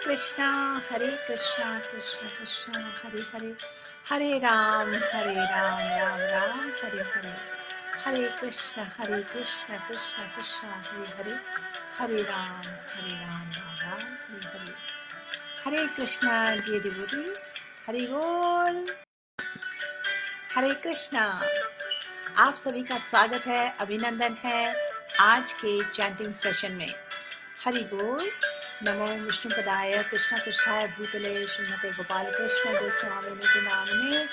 कृष्णा कृष्णा कृष्ण कृष्ण हरे हरे, हरे राम राम राम हरे हरे, हरे कृष्ण कृष्ण कृष्ण हरे हरे, हरे राम राम राम हरे हरे, हरे Krishna dear devotees, Hari bol, Hare Krishna. आप सभी का स्वागत है, अभिनंदन है आज के चैंटिंग सेशन में। हरि बोल। नमो विष्णुपदाय कृष्ण कृष्णाय भूतले श्रीमते गोपाल कृष्ण गोस्वामिने नामिने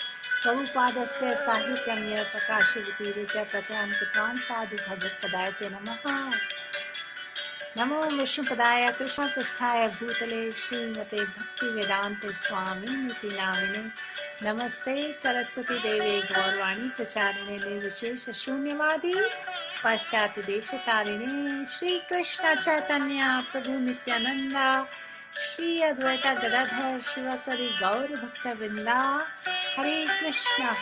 प्रभुपादस्य साहित्यम्य प्रकाशयति विजय प्रचारं कृतवान् साधु भगवत्पदाय ते नमः। नमो विष्णुपदाय कृष्ण कृष्णाय भूतले श्रीमते भक्ति वेदांत स्वामिनिति नामिने नमस्ते सरस्वती देवे गौरवाणी प्रचारिणे निर्विशेष शून्यवादी पाश्चात्य देशतारिणे श्री कृष्ण चैतन्य प्रभु नित्यानंदा श्री अद्वैत गदाधर शिवसरि गौर भक्त वृंदा। हरे कृष्ण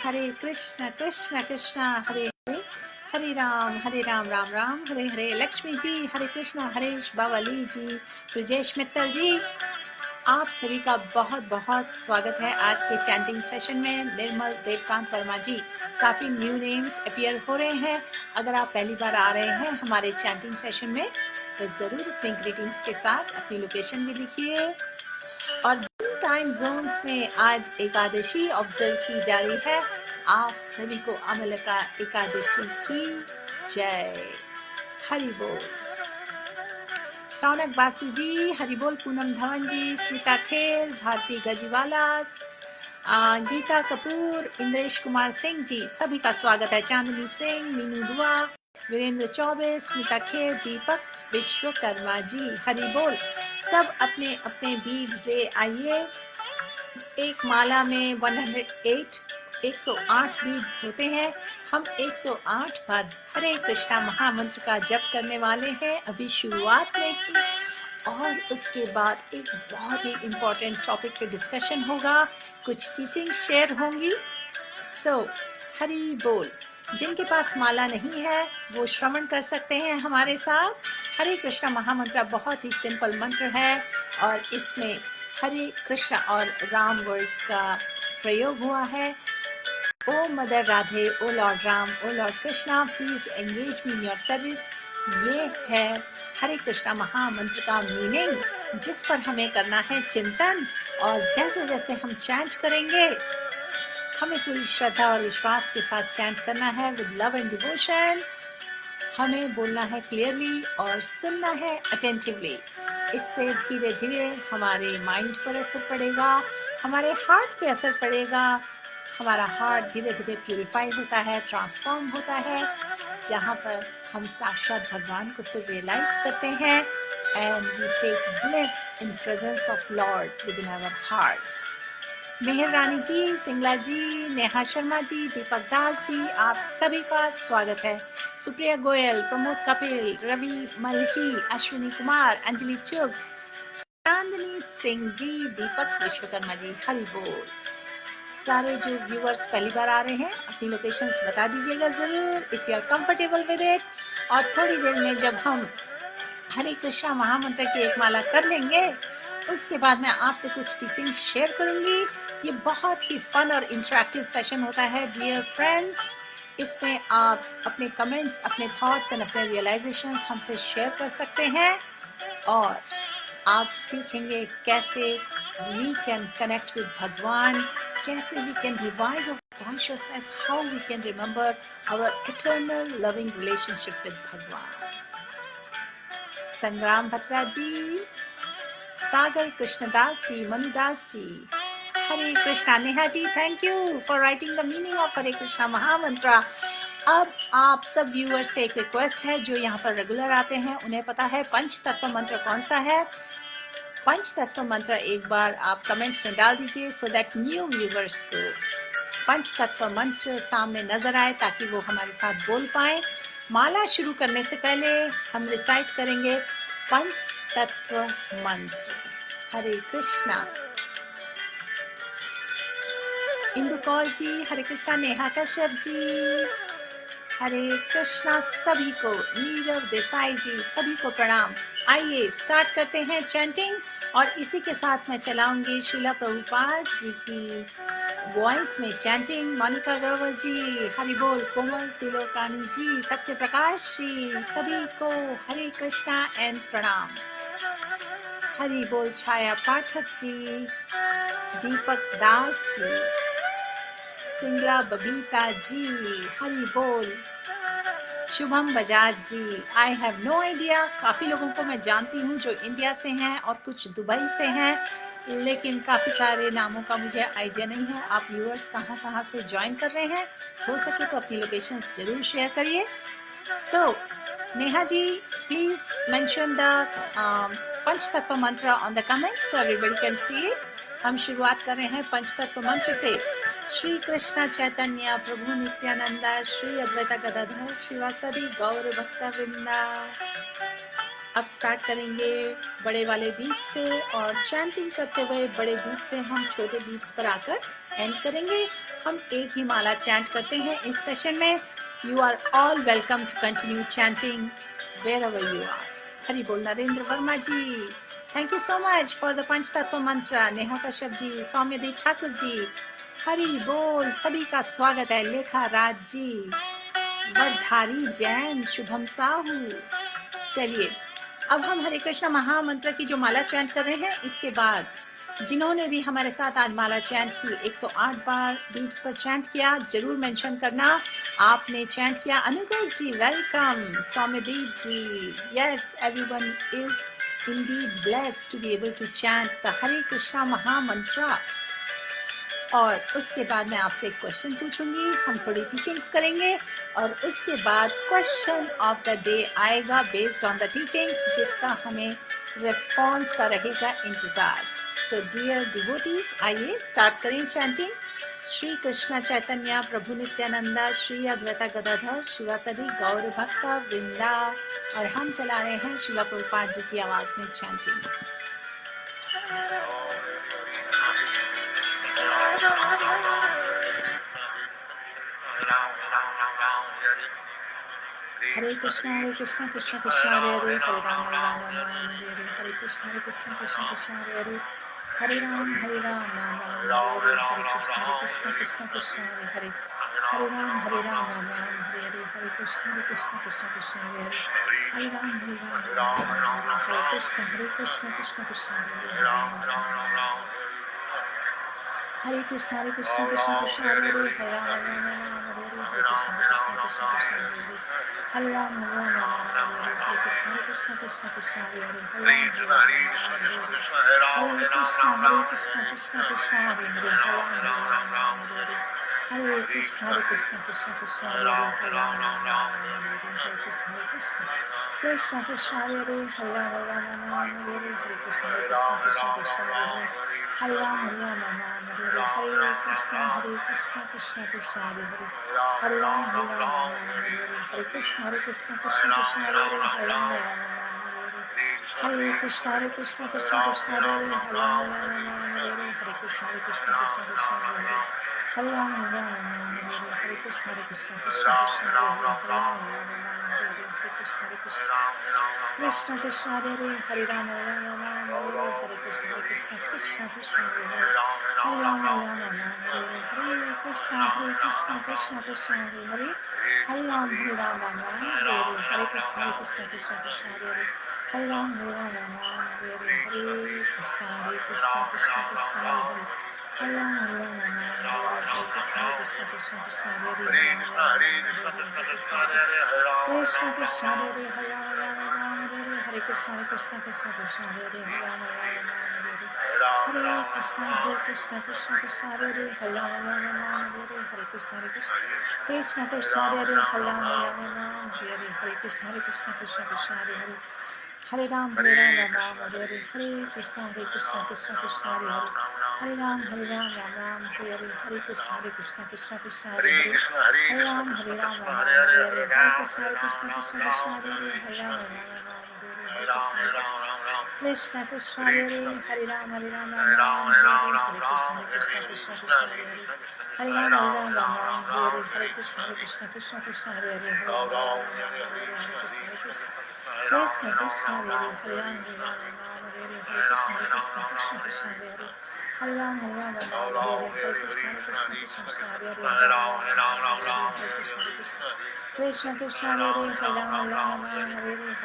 कृष्ण कृष्ण हरे हरे राम राम हरे हरे। लक्ष्मी जी हरे कृष्ण, हरेश बावाली जी, ब्रजेश मित्तल जी, आप सभी का बहुत बहुत स्वागत है आज के चैंटिंग सेशन में। निर्मल देवकांत वर्मा जी, काफी न्यू नेम्स अपीयर हो रहे हैं। अगर आप पहली बार आ रहे हैं हमारे चैंटिंग सेशन में तो जरूर अपनी ग्रीटिंग्स के साथ अपनी लोकेशन भी लिखिए। और टाइम जोन्स में आज एकादशी ऑब्जर्व की जा रही है। आप सभी को अमलका एकादशी की जय। हरि बोल। सौनक बासु जी हरि बोल, पूनम धवन जी, स्मिता खेल, भारती गजीवालास, गीता कपूर, इंद्रेश कुमार सिंह जी, सभी का स्वागत है। चांदनी सिंह, मीनू दुआ, वीरेंद्र चौबे, स्मिता खेल, दीपक विश्वकर्मा जी, हरि बोल। सब अपने अपने बीड्स ले आइए। एक माला में 108 बीड्स होते हैं। हम 108 बार हरे कृष्णा महामंत्र का जप करने वाले हैं अभी शुरुआत में की, और उसके बाद एक बहुत ही इम्पोर्टेंट टॉपिक पे डिस्कशन होगा, कुछ टीचिंग शेयर होंगी। सो हरि बोल। जिनके पास माला नहीं है वो श्रवण कर सकते हैं हमारे साथ। हरे कृष्णा महामंत्र बहुत ही सिंपल मंत्र है और इसमें हरे कृष्णा और राम वर्ड्स का प्रयोग हुआ है। O mother Radhe, O Lord Ram, O Lord Krishna, please engage me in your service. ये है हरे कृष्णा महामंत्र का मीनिंग, जिस पर हमें करना है चिंतन। और जैसे जैसे हम चैंट करेंगे हमें पूरी श्रद्धा और विश्वास के साथ चैंट करना है विद लव एंड डिवोशन। हमें बोलना है क्लियरली और सुनना है अटेंटिवली। इससे धीरे धीरे हमारे माइंड पर असर पड़ेगा, हमारे हार्ट पे असर पड़ेगा। हमारा हार्ट धीरे धीरे प्यूरिफाई होता है, ट्रांसफॉर्म होता है, जहाँ पर हम साक्षात भगवान को फिर रियलाइज करते हैं and we take bliss in presence of Lord within our hearts. Mehar Rani ji, Singla ji, Neha Sharma ji, Deepak Das ji, आप सभी का स्वागत है। सुप्रिया गोयल, प्रमोद कपिल, रवि मल्ही, अश्विनी कुमार, अंजलि चुग, चांदनी सिंह जी, दीपक विश्वकर्मा जी, हरि बोल। सारे जो व्यूअर्स पहली बार आ रहे हैं अपनी लोकेशंस बता दीजिएगा जरूर if you are comfortable with it. और थोड़ी देर में जब हम हरे कृष्णा महामंत्र की एक माला कर लेंगे उसके बाद मैं आपसे कुछ टीचिंग शेयर करूंगी। ये बहुत ही फन और इंटरेक्टिव सेशन होता है डियर फ्रेंड्स। इसमें आप अपने कमेंट्स, अपने थॉट्स एंड अपने रियलाइजेशंस हमसे शेयर कर सकते हैं और आप सीखेंगे कैसे we can connect with Bhagwan, कैसे we can revive our consciousness, how we can remember our eternal loving relationship with Bhagwan. Sangram Bhatra ji, Sagar Krishnadas ji, Manudas ji, Hare Krishna. Neha ji, thank you for writing the meaning of Hare Krishna Mahamantra. अब आप सब व्यूअर्स से एक रिक्वेस्ट है, जो यहाँ पर रेगुलर आते हैं उन्हें पता है पंच तत्व मंत्र कौन सा है। पंच तत्व मंत्र एक बार आप कमेंट्स में डाल दीजिए सो दैट न्यू व्यूअर्स को पंच तत्व मंत्र सामने नजर आए ताकि वो हमारे साथ बोल पाए। माला शुरू करने से पहले हम रिसाइट करेंगे पंच तत्व मंत्र। हरे कृष्णा। इंदु कौर जी, हरे कृष्णा। नेहा कश्यप जी, हरे कृष्णा। सभी को, नीरव देसाई जी, सभी को प्रणाम। आइए स्टार्ट करते हैं चैंटिंग। और इसी के साथ मैं चलाऊंगी शीला प्रभुपाद जी की वॉइस में चैंटिंग। मोनिका ग्रोवर जी, हरि बोल। कोमल तिलोकानी जी, सत्य प्रकाश जी, सभी को हरे कृष्णा एंड प्रणाम। हरि बोल। छाया पाठक जी, दीपक दास जी, सिंगला बबीता जी, हरि बोल। शुभम बजाज जी, आई हैव नो आइडिया। काफ़ी लोगों को मैं जानती हूँ जो इंडिया से हैं और कुछ दुबई से हैं, लेकिन काफ़ी सारे नामों का मुझे आइडिया नहीं है। आप व्यूअर्स कहाँ कहाँ से ज्वाइन कर रहे हैं, हो सके तो अपनी लोकेशंस जरूर शेयर करिए। सो Neha ji, please mention the Panchatattva मंत्र on the comments so everybody can see it. हम शुरुआत कर रहे हैं पंचतत्व मंत्र से। श्री कृष्ण चैतन्य प्रभु नित्यानंदा श्री अद्वैता गदाधर शिवासदि गौर भक्त वृंदा। अब स्टार्ट करेंगे बड़े वाले बीट से और चैंटिंग करते हुए बड़े बीट से हम छोटे बीट्स पर आकर एंड करेंगे। हम एक ही माला चैंट करते हैं इस सेशन में। You are all welcome to continue chanting wherever you are. Hari bol. Narendra Verma ji, thank you so much for the Panchatattva mantra. Neha Kashyap जी, सौम्यदीप ठाकुर जी, हरि बोल। सभी का स्वागत है। लेखा राज जी, वरधारी जैन, शुभम साहू। चलिए अब हम हरे कृष्ण महामंत्र की जो माला चैंट कर रहे हैं, इसके बाद जिन्होंने भी हमारे साथ आज माला चैंट की 108 बार बीट्स पर चैंट किया, जरूर मेंशन करना आपने चैंट किया। Anugrah ji welcome. Saumyadeep ji, yes everyone is indeed blessed to be able to chant the Hare Krishna Mahamantra. और उसके बाद मैं आपसे एक क्वेश्चन पूछूंगी, हम थोड़ी टीचिंग्स करेंगे और उसके बाद क्वेश्चन ऑफ द डे आएगा बेस्ड ऑन द टीचिंग्स, जिसका हमें रिस्पॉन्स का रहेगा इंतजार। सो डियर डिवोटीज, आइए स्टार्ट करें चैंटिंग। श्री कृष्ण चैतन्य प्रभु नित्यानंदा श्री अद्वैता गदाधर शिवासदि गौर भक्त वृंदा। और हम चला रहे हैं शिला प्रभुपाद जी की आवाज में चैंटिंग। हरे कृष्णा कृष्ण कृष्ण हरे हरे, हरे राम राम हरे हरे, हरे कृष्ण कृष्ण कृष्ण हरे हरे, हरे राम राम राम हरे हरे, हरे कृष्ण कृष्ण हरे हरे, हरे राम राम हरे हरे, हरे कृष्ण कृष्ण हरे हरे, हरे राम राम हरे हरे, हरे कृष्ण कृष्ण हरे हरे, हरे कृष्ण कृष्ण हरे हरे, हरे राम हरे हरे, हरे कृष्ण कृष्ण हरे हरे, हरे राम हरे हरे, कृष्ण कृष्ण हरे हरे, हरे कृष्ण हरे कृष्ण हरे हरे, हरे कृष्ण कृष्ण हरे हरे, हरे राम हरे कृष्ण कृष्ण हरे हरे, हरे राम हरे हरे, हरे कृष्ण कृष्ण हरे हरे, हरे राम हरे हरे, हरे कृष्ण कृष्ण हरे हरे, हरे राम हरे हरे, हरे कृष्ण कृष्ण हरे हरे, हरे राम हरे कृष्ण कृष्ण हरे हरे, हरे राम हरे कृष्ण कृष्ण हरे हरे, हरे राम हरे कृष्ण कृष्ण हरे हरे, हरे राम हरे कृष्ण कृष्ण हरे हरे, हरे राम हरे कृष्ण कृष्ण हरे हरे, हरे राम हरे कृष्ण कृष्ण हरे हरे, हरे राम हरे हरे, हरे कृष्ण कृष्ण हरे हरे, हरे राम हरे हरे, हरे कृष्ण कृष्ण हरे हरे, हरे राम हरे कृष्ण हरे हरे, कृष्ण कृष्ण हरे हरे, हरे कृष्ण कृष्ण हरे हरे, हरे राम हरे कृष्ण हरे हरे, हरे राम हरे Krishna Krishna Hare Hare, Hare Ram Hare Hare, Hare Krishna Krishna Hare Hare, Hare Ram Hare Hare, Hare Krishna Krishna Hare Hare, Hare Ram Hare Hare, Hare Krishna Krishna Hare Hare, Hare Ram Hare Hare, Hare Krishna Krishna Hare Hare, Hare Ram Krishna Krishna Hare Hare, Hare Ram Hare Hare, Hare Krishna Krishna Hare Hare, Hare Ram Hare Hare, Hare Krishna Krishna Hare Hare, Hare Ram Hare Hare, Hare Krishna Krishna Krishna Krishna Hare Hare Hare Ram Hare Ram Hare Hare Hare Krishna Hare Krishna Krishna Krishna Hare Hare Hare Ram Hare Ram Hare Hare Krishna Hare Krishna Krishna Krishna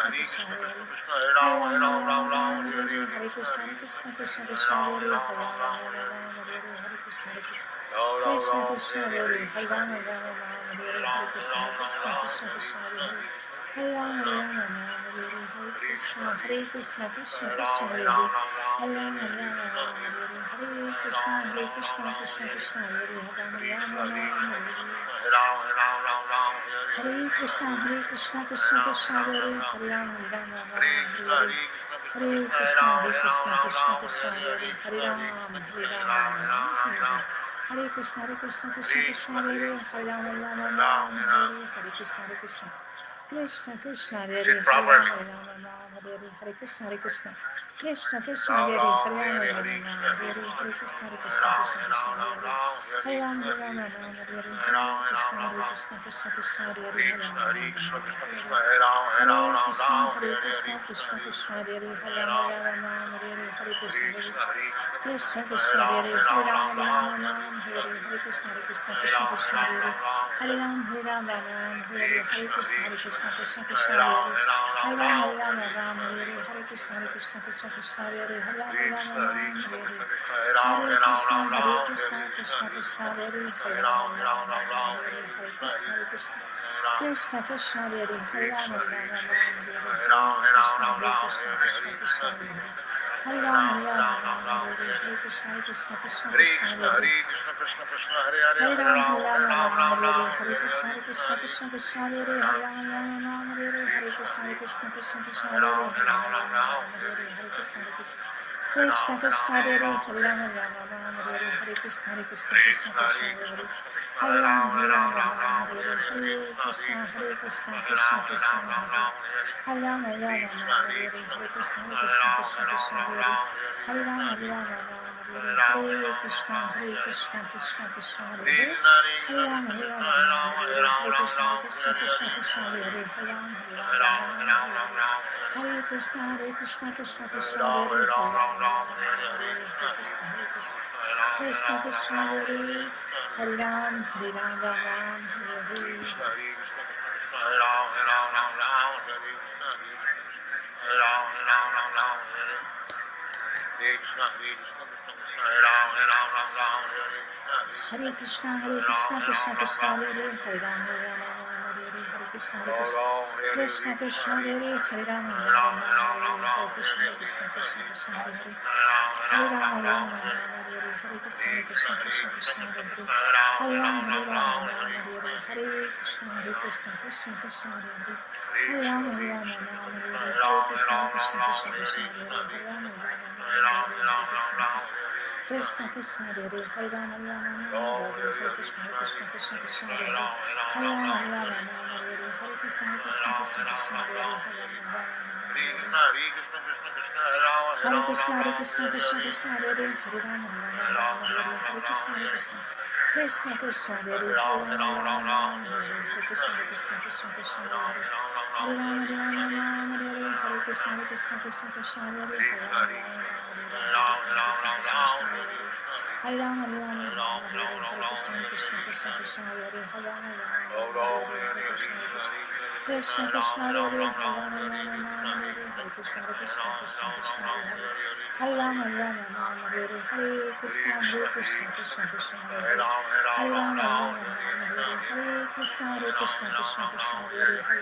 Hare Hare Hare Ram Hare Ram Hare Krishna Hare Krishna Krishna Krishna Hare Hare Hare Ram Hare Ram Hare Hare Krishna Hare Krishna Krishna Krishna Hare Hare Hare Ram Hare Ram Hare Hare Krishna Hare Krishna Krishna Krishna Hare Hare Hare Ram Hare Ram Hare Hare Krishna Hare Krishna Krishna Krishna Hare Hare Hare Ram Hare Ram Hare Hare Krishna Krishna Krishna Krishna Hare Hare Hare Ram Hare Ram Hare Krishna Hare Krishna Krishna Krishna Hare Hare Hare Ram Hare Ram Hare Krishna Krishna Krishna Hare Hare Ram Hare Ram Hare Krishna Krishna Krishna Hare Hare Hare Ram Hare Ram Hare Krishna Krishna Krishna Hare Hare Hare Ram Hare Ram Hare Krishna Krishna Krishna Hare Hare Hare Ram Hare Ram Hare Krishna Krishna Krishna Hare Hare Hare Ram Hare Hare Hare Krishna Krishna Krishna Krishna Hare Hare Hare Ram Hare Ram Hare Hare Krishna Krishna Krishna Hare Ram Hare Ram Hare Krishna Krishna Krishna Hare Hare Hare Ram Hare Krishna Krishna Krishna Hare Hare Hare Ram Hare Krishna Krishna Krishna Hare Hare Hare Ram Hare Hare Krishna Krishna Krishna Hare Hare Hare Ram Hare Ram Hare Krishna Krishna Krishna Hare Hare Hare Ram Hare Ram Hare Krishna Krishna Krishna Hare Hare Hare Ram Hare Ram Hare Krishna Krishna Krishna Hare Hare Hare Ram Hare Krishna Krishna Krishna Hare Hare Hare Ram Hare Hare Ram Hare Krishna Krishna Krishna Hare Hare Hare Ram Hare Hare Krishna Krishna Krishna Hare Hare Hare Ram Hare Krishna Krishna Krishna Hare Hare Hare Ram Hare Krishna Krishna Krishna Hare Hare Hare Ram Hare Krishna Krishna Krishna Hare Hare Hare Ram Hare Krishna Krishna Krishna Hare Ram Hare Krishna Krishna Krishna Hare Ram Hare Krishna Krishna Krishna Hare Hare Hare Ram Hare Krishna Krishna Krishna Hare Hare Hare Ram Hare Krishna Krishna Krishna Hare Hare Krishna Krishna Hare Hare Hare Ram Hare Ram Hare Hare Hare Krishna Krishna Krishna Hare Hare Hare Ram Hare Krishna Krishna Krishna Hare Hare Hare Ram Hare Krishna Krishna Krishna Hare Hare Hare Ram Hare Krishna Krishna Krishna Hare Hare Hare Ram Hare Krishna Krishna Krishna Hare Hare Hare Ram Hare Krishna Krishna Krishna Hare Hare Krishna Krishna Hare Hare Hare Ram Hare Krishna Krishna Krishna Hare Hare Hare Ram Hare Krishna Krishna Krishna Hare Hare Hare Krishna Krishna Krishna Hare Hare Hare Ram Hare Krishna Krishna Krishna Hare Hare Hare Ram Krishna Krishna Krishna Hare Hare Hare Ram Hare Krishna Krishna Krishna Hare Hare Hare Ram Hare Krishna Krishna Krishna Hare Hare Krishna Krishna Hare Hare Hare Krishna Krishna Krishna Hare Ram Hare Krishna Krishna Krishna Hare Hare Hare Ram Hare Krishna Krishna Krishna Hare Hare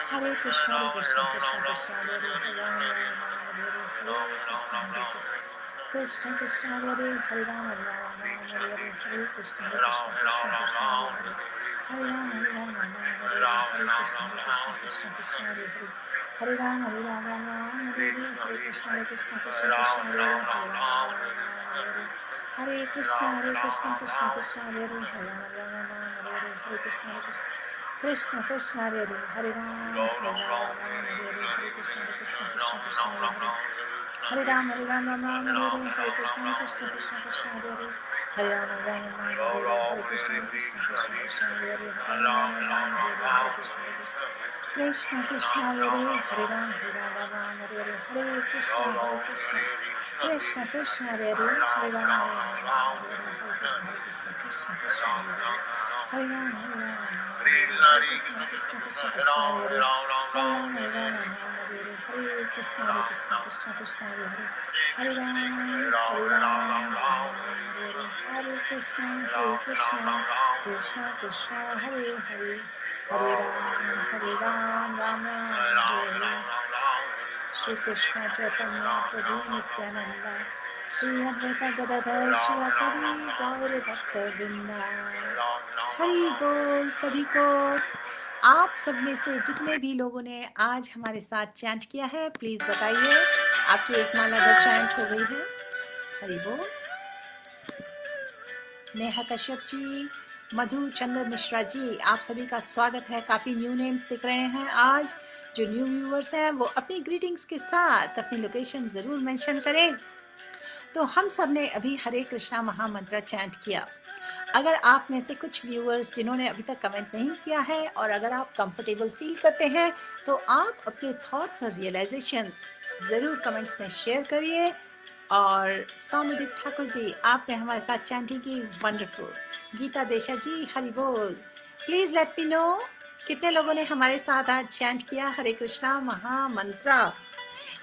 Hare Krishna Krishna Krishna Hare Hare Krishna Krishna Hare Hare Hare Ram Hare Krishna Krishna Krishna Hare Ram Hare Krishna Krishna Hare Hare Hare Ram Hare Krishna Krishna Krishna Hare Hare Krishna Krishna Krishna Hare Hare Krishna Krishna Hare Hare Hare Ram Hare Krishna Krishna Krishna Hare Hare Hare Ram Hare Krishna Krishna Krishna Hare Hare Hare Rama Rama Rama Hare Hare Hare Krishna Krishna Krishna Krishna Hare Hare Hare Rama Rama Hare Hare Hare Krishna Krishna Hare Hare Hare Rama Hare Hare Hare Krishna Krishna Krishna Hare Hare Hare Rama Rama Hare Hare Hare Krishna Krishna Krishna Hare Hare Krishna Krishna Krishna Hare Hare Krishna Krishna Krishna Hare Hare Hare Rama Hare Krishna Krishna Krishna Hare Hare Hare Ram Ram Ram Hare Hare Shri Krishna Chaitanya Prabhu Nityananda Shri Advaita Gadadhar Shivasari Gaur Bhakta Vrinda Hari बोल सभी को। आप सब में से जितने भी लोगों ने आज हमारे साथ चैंट किया है प्लीज बताइए आपकी एक माला चैंट हो गई है। हरि बोल। नेहा कश्यप जी, मधु चंद्र मिश्रा जी, आप सभी का स्वागत है। काफी न्यू नेम्स दिख रहे हैं आज। जो न्यू व्यूअर्स हैं वो अपनी ग्रीटिंग्स के साथ अपनी लोकेशन जरूर मेंशन करें। तो हम सब ने अभी हरे कृष्णा महामंत्र चैंट किया। अगर आप में से कुछ व्यूअर्स जिन्होंने अभी तक कमेंट नहीं किया है और अगर आप कंफर्टेबल फील करते हैं तो आप अपने थॉट्स और रियलाइजेशंस ज़रूर कमेंट्स में शेयर करिए। और सौम्यदीप ठाकुर जी, आपने हमारे साथ चैंटिंग की, वंडरफुल। गीता देशा जी, हरि बोल। प्लीज़ लेट मी नो कितने लोगों ने हमारे साथ आज चैंट किया हरे कृष्णा महामंत्र।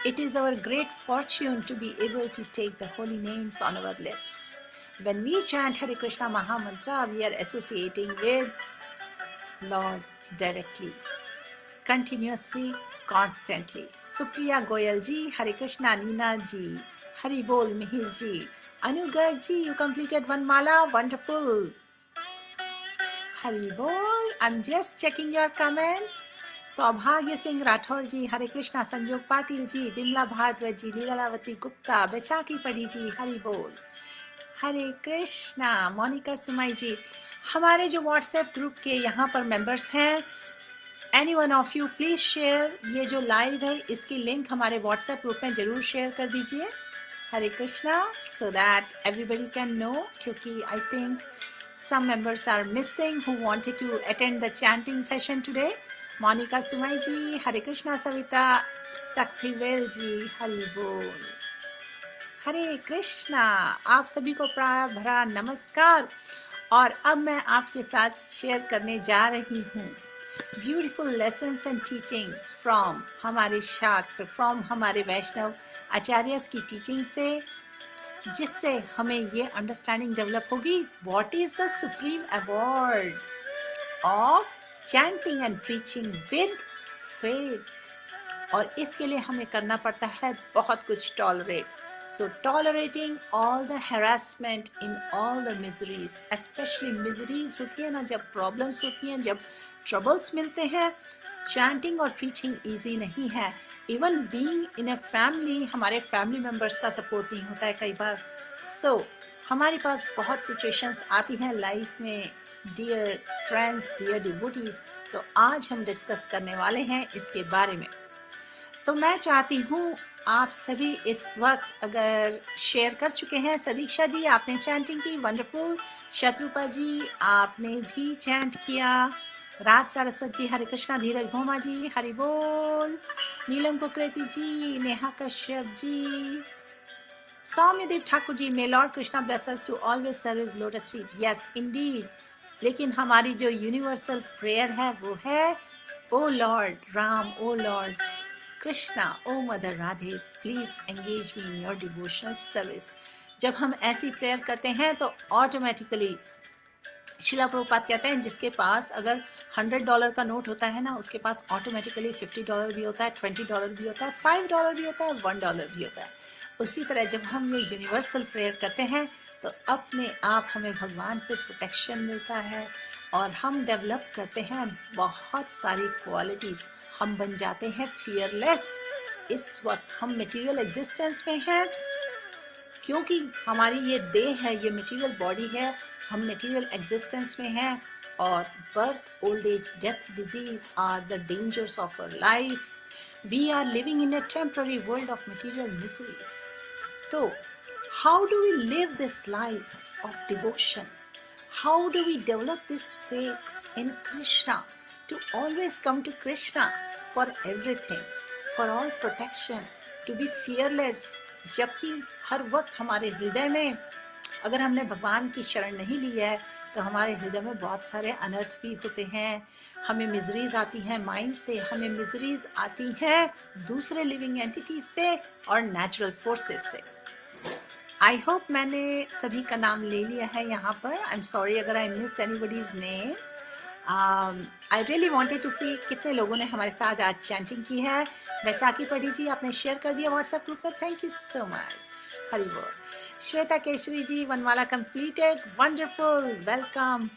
It is our great fortune to be able to take the holy names on our lips. When we chant Hare Krishna Maha Mantra, we are associating with Lord directly, continuously, constantly. Supriya Goyal ji, Hare Krishna. Neena ji, Hari Bol. Mihir ji, Anugarg ji, you completed one mala, wonderful. Hari Bol. I'm just checking your comments. सौभाग्य सिंह राठौर जी, हरे कृष्णा। संजोग पाटिल जी, बिमला भारद्वाज जी, लीलावती गुप्ता, बैशाखी पड़ी जी, हरि बोल। हरे कृष्णा। मोनिका सुमाई जी, हमारे जो WhatsApp group के यहाँ पर members हैं, any one of you please share. ये जो लाइव है इसकी लिंक हमारे व्हाट्सएप ग्रुप में जरूर शेयर कर दीजिए। Hare Krishna, so that everybody can know, क्योंकि I think some members are missing who wanted to attend the chanting session today. Monika Sumai ji, Hare Krishna. Savita Shaktivel ji, Hari bol. Hare Krishna. आप सभी को प्राण भरा नमस्कार। और अब मैं आपके साथ शेयर करने जा रही हूँ beautiful lessons and teachings from हमारे शास्त्र, फ्रॉम हमारे वैष्णव आचार्यस की टीचिंग से, जिससे हमें ये अंडरस्टैंडिंग डेवलप होगी what is the supreme award of chanting and preaching with faith. और इसके लिए हमें करना पड़ता है बहुत कुछ tolerate. So tolerating all the harassment in all the miseries, specially miseries होती है ना, जब प्रॉब्लम्स होती हैं, जब ट्रबल्स मिलते हैं, चैंटिंग और प्रीचिंग ईजी नहीं है। Even being in a family, हमारे फैमिली मेम्बर्स का सपोर्ट नहीं होता है कई बार। सो हमारे पास बहुत सिचुएशंस आती हैं लाइफ में, डियर फ्रेंड्स, डियर डिवोटीज। तो आज हम डिस्कस करने वाले हैं इसके बारे में। तो मैं चाहती हूँ आप सभी इस वक्त अगर शेयर कर चुके हैं। सदीक्षा जी, आपने चैंटिंग की, वंडरफुल। शत्रुपा जी, आपने भी चैंट किया। राज सरस्वती जी, हरे कृष्णा। धीरज Bhoma ji, Hari bol. Neelam Kukreti ji, Neha Kashyap ji, Saumyadev Thakur ji, may Lord Krishna bless us to always serve his lotus feet. Yes indeed. लेकिन हमारी जो यूनिवर्सल प्रेयर है वो है, O Lord Ram, O Lord Krishna, O mother Radhe, please engage me in your devotional service. जब हम ऐसी प्रेयर करते हैं तो ऑटोमेटिकली शिला प्रभुपाद कहते हैं जिसके पास अगर $100 का नोट होता है ना, उसके पास ऑटोमेटिकली $50 भी होता है, $20 भी होता है, $5 भी होता है, $1 भी होता है। उसी तरह जब हम ये यूनिवर्सल प्रेयर करते हैं तो अपने आप हमें भगवान से प्रोटेक्शन मिलता है और हम डेवलप करते हैं बहुत सारी क्वालिटीज़। हम बन जाते हैं फियरलेस। इस वक्त हम मटेरियल एग्जिस्टेंस में हैं क्योंकि हमारी ये देह है, ये मटेरियल बॉडी है, हम मटेरियल एग्जिस्टेंस में हैं। और birth, old age, death, disease are the dangers of our life. We are living in a temporary world of material miseries. तो how do we live this life? of devotion. How do we develop this faith in Krishna to always come to Krishna for everything, for all protection, to be fearless, जबकि हर वक्त हमारे हृदय में अगर हमने भगवान की शरण नहीं ली है तो हमारे हृदय में बहुत सारे अनर्थ भी होते हैं, हमें मिजरीज आती हैं माइंड से, हमें मिजरीज आती हैं दूसरे लिविंग एंटिटीज से और नेचुरल फोर्सेस से। आई होप मैंने सभी का नाम ले लिया है यहाँ पर। आई एम सॉरी अगर I missed anybody's name. I really wanted to see कितने लोगों ने हमारे साथ आज चैंटिंग की है। वैशाखी पढ़ी जी आपने शेयर कर दिया व्हाट्सएप ग्रुप पर, thank you so much. Hari bol. Shweta Keshari ji वनवाला कंप्लीटेड, वंडरफुल, वेलकम।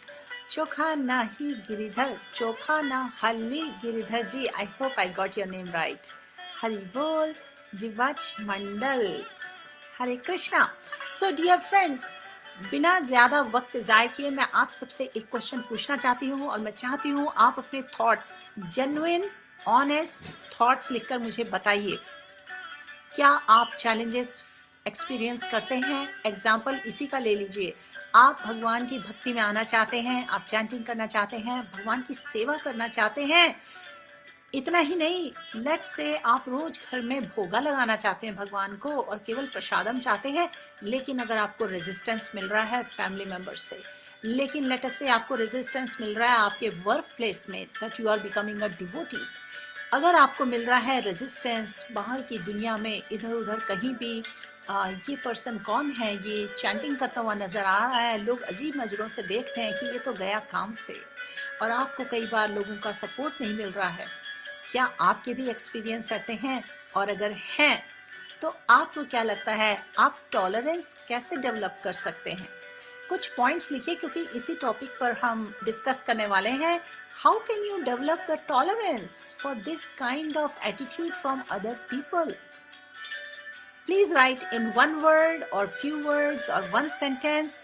चोखा नाही गिरिधर, चोखा ना हल्ली Giridhar ji, I hope I got your name right. Hari bol. जीवाच Mandal, Hare Krishna. So dear friends, बिना ज़्यादा वक्त ज़ाय किए मैं आप सबसे एक क्वेश्चन पूछना चाहती हूँ और मैं चाहती हूँ आप अपने थॉट्स, जेन्युइन ऑनेस्ट थॉट्स लिखकर मुझे बताइए। क्या आप चैलेंजेस एक्सपीरियंस करते हैं? एग्जाम्पल इसी का ले लीजिए, आप भगवान की भक्ति में आना चाहते हैं, आप चैंटिंग करना चाहते हैं, भगवान की सेवा करना चाहते हैं। इतना ही नहीं, लेट्स से आप रोज घर में भोगा लगाना चाहते हैं भगवान को और केवल प्रसादम चाहते हैं, लेकिन अगर आपको रेजिस्टेंस मिल रहा है फैमिली मेंबर्स से, लेकिन लेट्स से आपको रेजिस्टेंस मिल रहा है आपके वर्क प्लेस में, that you are becoming a devotee, अगर आपको मिल रहा है रेजिस्टेंस बाहर की दुनिया में, इधर उधर कहीं भी ये पर्सन कौन है, ये चैंटिंग करता हुआ नज़र आ रहा है, लोग अजीब नज़रों से देखते हैं कि ये तो गया काम से, और आपको कई बार लोगों का सपोर्ट नहीं मिल रहा है। क्या आपके भी एक्सपीरियंस ऐसे हैं? और अगर हैं तो आपको क्या लगता है आप टॉलरेंस कैसे डेवलप कर सकते हैं? कुछ पॉइंट्स लिखिए, क्योंकि इसी टॉपिक पर हम डिस्कस करने वाले हैं। How can you develop the tolerance for this kind of attitude from other people? Please right in one word और फ्यू वर्ड्स और one sentence,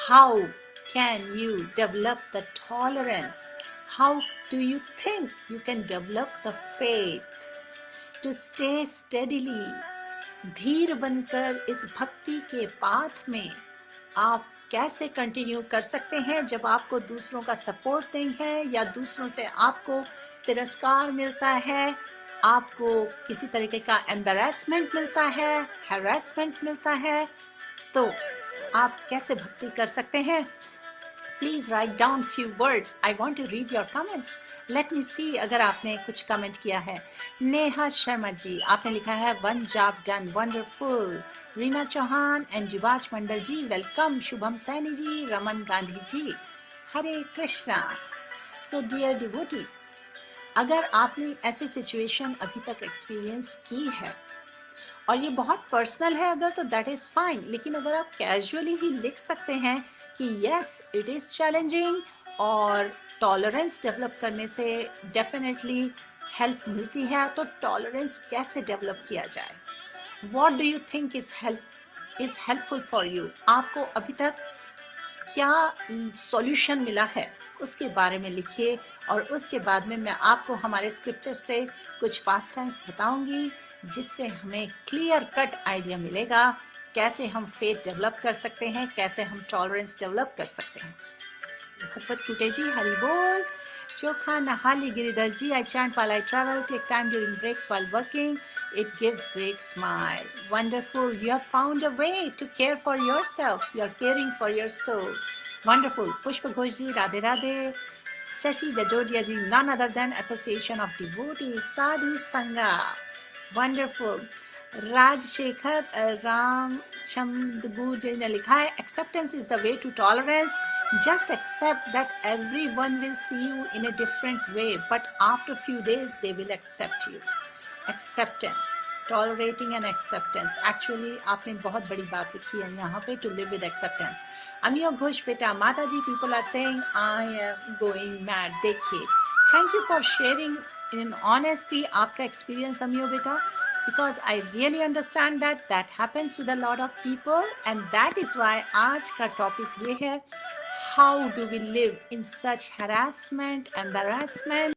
how can you develop the tolerance? How do you think you can develop the faith to stay steadily? धीर बनकर इस भक्ति के path में आप कैसे कंटिन्यू कर सकते हैं जब आपको दूसरों का सपोर्ट नहीं है, या दूसरों से आपको तिरस्कार मिलता है, आपको किसी तरीके का एम्बैरेसमेंट मिलता है, हैरेसमेंट मिलता है, तो आप कैसे भक्ति कर सकते हैं? Please write down few words. I want to read your comments. Let me see अगर आपने कुछ कमेंट किया है। नेहा शर्मा जी आपने लिखा है one job done, wonderful. Reena Chauhan and जीवाच Mandal ji welcome. Shubham Saini ji, Raman Gandhi ji, Hare Krishna. So dear devotees, अगर आपने ऐसी सिचुएशन अभी तक एक्सपीरियंस की है और ये बहुत पर्सनल है अगर, तो दैट इज़ फाइन, लेकिन अगर आप कैजुअली ही लिख सकते हैं कि यस इट इज़ चैलेंजिंग और टॉलरेंस डेवलप करने से डेफिनेटली हेल्प मिलती है, तो टॉलरेंस कैसे डेवलप किया जाए? What do you think is helpful for you? आपको अभी तक क्या सॉल्यूशन मिला है उसके बारे में लिखिए, और उसके बाद में मैं आपको हमारे स्क्रिप्चर से कुछ पास्ट टाइम्स बताऊंगी जिससे हमें क्लियर कट आइडिया मिलेगा कैसे हम फेथ डेवलप कर सकते हैं, कैसे हम टॉलरेंस डेवलप कर सकते हैं। भगवत कुटे जी हरि बोल। चोखा नहाली गिरिधर जी, I chant while I travel, take time during breaks while working, it gives great smile. Wonderful, you have found a way to care for yourself, you are caring for your soul. Wonderful. Pushpa Ghosh ji, Radhe Radhe. Shashi Jajodia ji, none other than Association of Devotees, Sadhu Sangha. Wonderful. Rajshekhar Ram Chandgu ji ने लिखा है, acceptance is the way to tolerance. Just accept that everyone will see you in a different way, but after few days they will accept you. Acceptance, tolerating and acceptance. Actually आपने बहुत बड़ी बात लिखी है यहाँ पे, to live with acceptance. अमिया घोष बेटा, माता जी, people are saying I am going mad. देखिए, thank you for sharing in honesty आपका experience अमिया बेटा, because I really understand that happens with a lot of people, and that is why आज का topic ये है, how do we live in such harassment, embarrassment?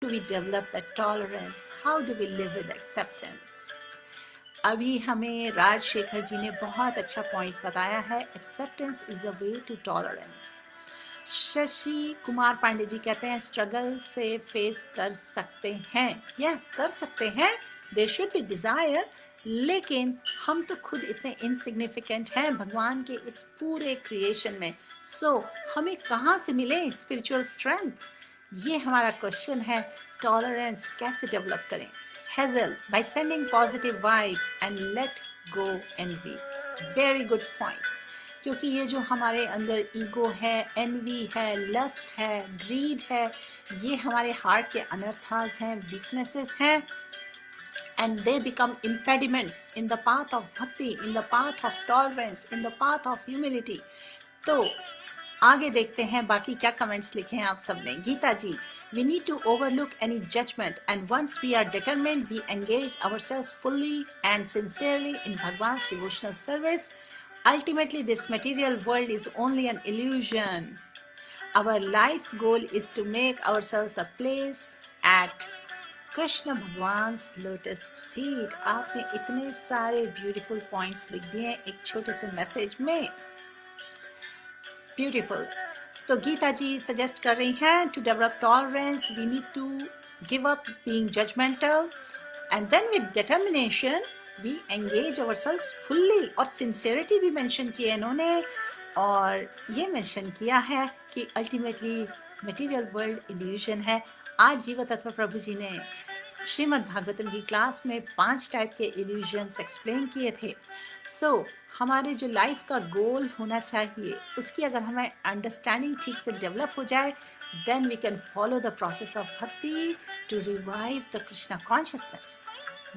How do we develop that tolerance? How do we live with acceptance? अभी हमें राजशेखर जी ने बहुत अच्छा point बताया है, acceptance is a way to tolerance. Shashi Kumar Pandey ji कहते हैं स्ट्रगल से फेस कर सकते हैं। यस, कर सकते हैं, देयर शुड बी डिजायर, लेकिन हम तो खुद इतने इनसिग्निफिकेंट हैं भगवान के इस पूरे क्रिएशन में। सो हमें कहाँ से मिले स्पिरिचुअल स्ट्रेंथ, ये हमारा क्वेश्चन है। टॉलरेंस कैसे डेवलप करें? Hazel, by sending positive vibes and let go envy. Very good points, क्योंकि ये जो हमारे अंदर ईगो है, एनवी है, लस्ट है, ग्रीड है, ये हमारे हार्ट के अनर्थास हैं, वीकनेसेस हैं, and they become impediments in the path of bhakti, in the path of tolerance, in the path of humility. तो आगे देखते हैं बाकी क्या कमेंट्स लिखे हैं आप सबने। गीता जी, we need to overlook any judgment and once we are determined we engage ourselves fully and sincerely in Bhagwan's devotional service. Ultimately this material world is only an illusion. Our life goal is to make ourselves a place at Krishna भगवान lotus feet. आपने इतने सारे beautiful points लिख दिए एक छोटे से message में, ब्यूटीफुल। तो गीता जी सजेस्ट कर रही हैं to develop tolerance we need to give up being judgmental and then with determination we engage ourselves fully. और सिंसियरिटी भी मेंशन की है इन्होंने, और ये मेंशन किया है कि अल्टीमेटली मटेरियल वर्ल्ड इल्यूजन है। आज जीव तत्व प्रभु जी ने श्रीमद् भागवतम की क्लास में 5 टाइप के इल्यूजन्स एक्सप्लेन किए थे। सो हमारे जो लाइफ का गोल होना चाहिए उसकी अगर हमें अंडरस्टैंडिंग ठीक से डेवलप हो जाए, then we can follow the process of bhakti to revive the Krishna consciousness.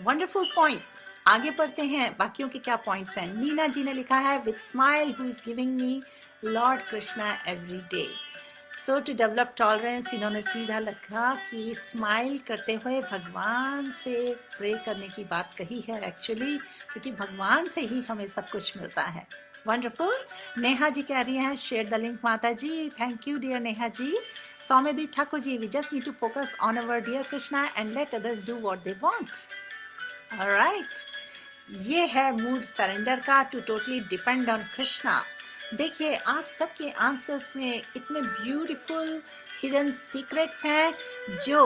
Wonderful points. आगे पढ़ते हैं बाकियों के क्या पॉइंट्स हैं। मीना जी ने लिखा है with smile who is giving me lord Krishna every day. So to develop tolerance, इन्होंने सीधा लिखा कि स्माइल करते हुए भगवान से प्रे करने की बात कही है एक्चुअली, क्योंकि भगवान से ही हमें सब कुछ मिलता है। वंडरफुल। नेहा जी कह रही हैं share the link mata ji. Thank you dear Neha ji. Soumyadeep Thakur ji, we just need to focus on our dear Krishna and let others do what they want. Alright, ये है मूड सरेंडर का, to totally depend on Krishna. देखिए आप सबके आंसर्स में इतने ब्यूटीफुल हिडन सीक्रेट्स हैं जो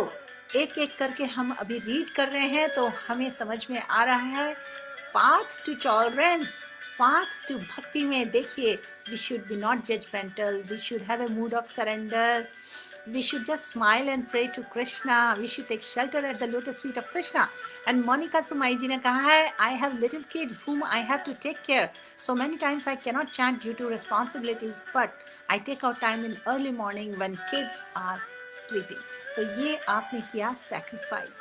एक एक करके हम अभी रीड कर रहे हैं, तो हमें समझ में आ रहा है path to tolerance, path to bhakti में। देखिए, we should be not judgmental, we should have a mood of surrender, we should just smile and pray to Krishna, we should take shelter at the lotus feet of Krishna. And Monica Sumai ji ने कहा है I have little kids whom I have to take care, so many times I cannot chant due to responsibilities, but I take out time in early morning when kids are sleeping. तो ये आपने किया sacrifice,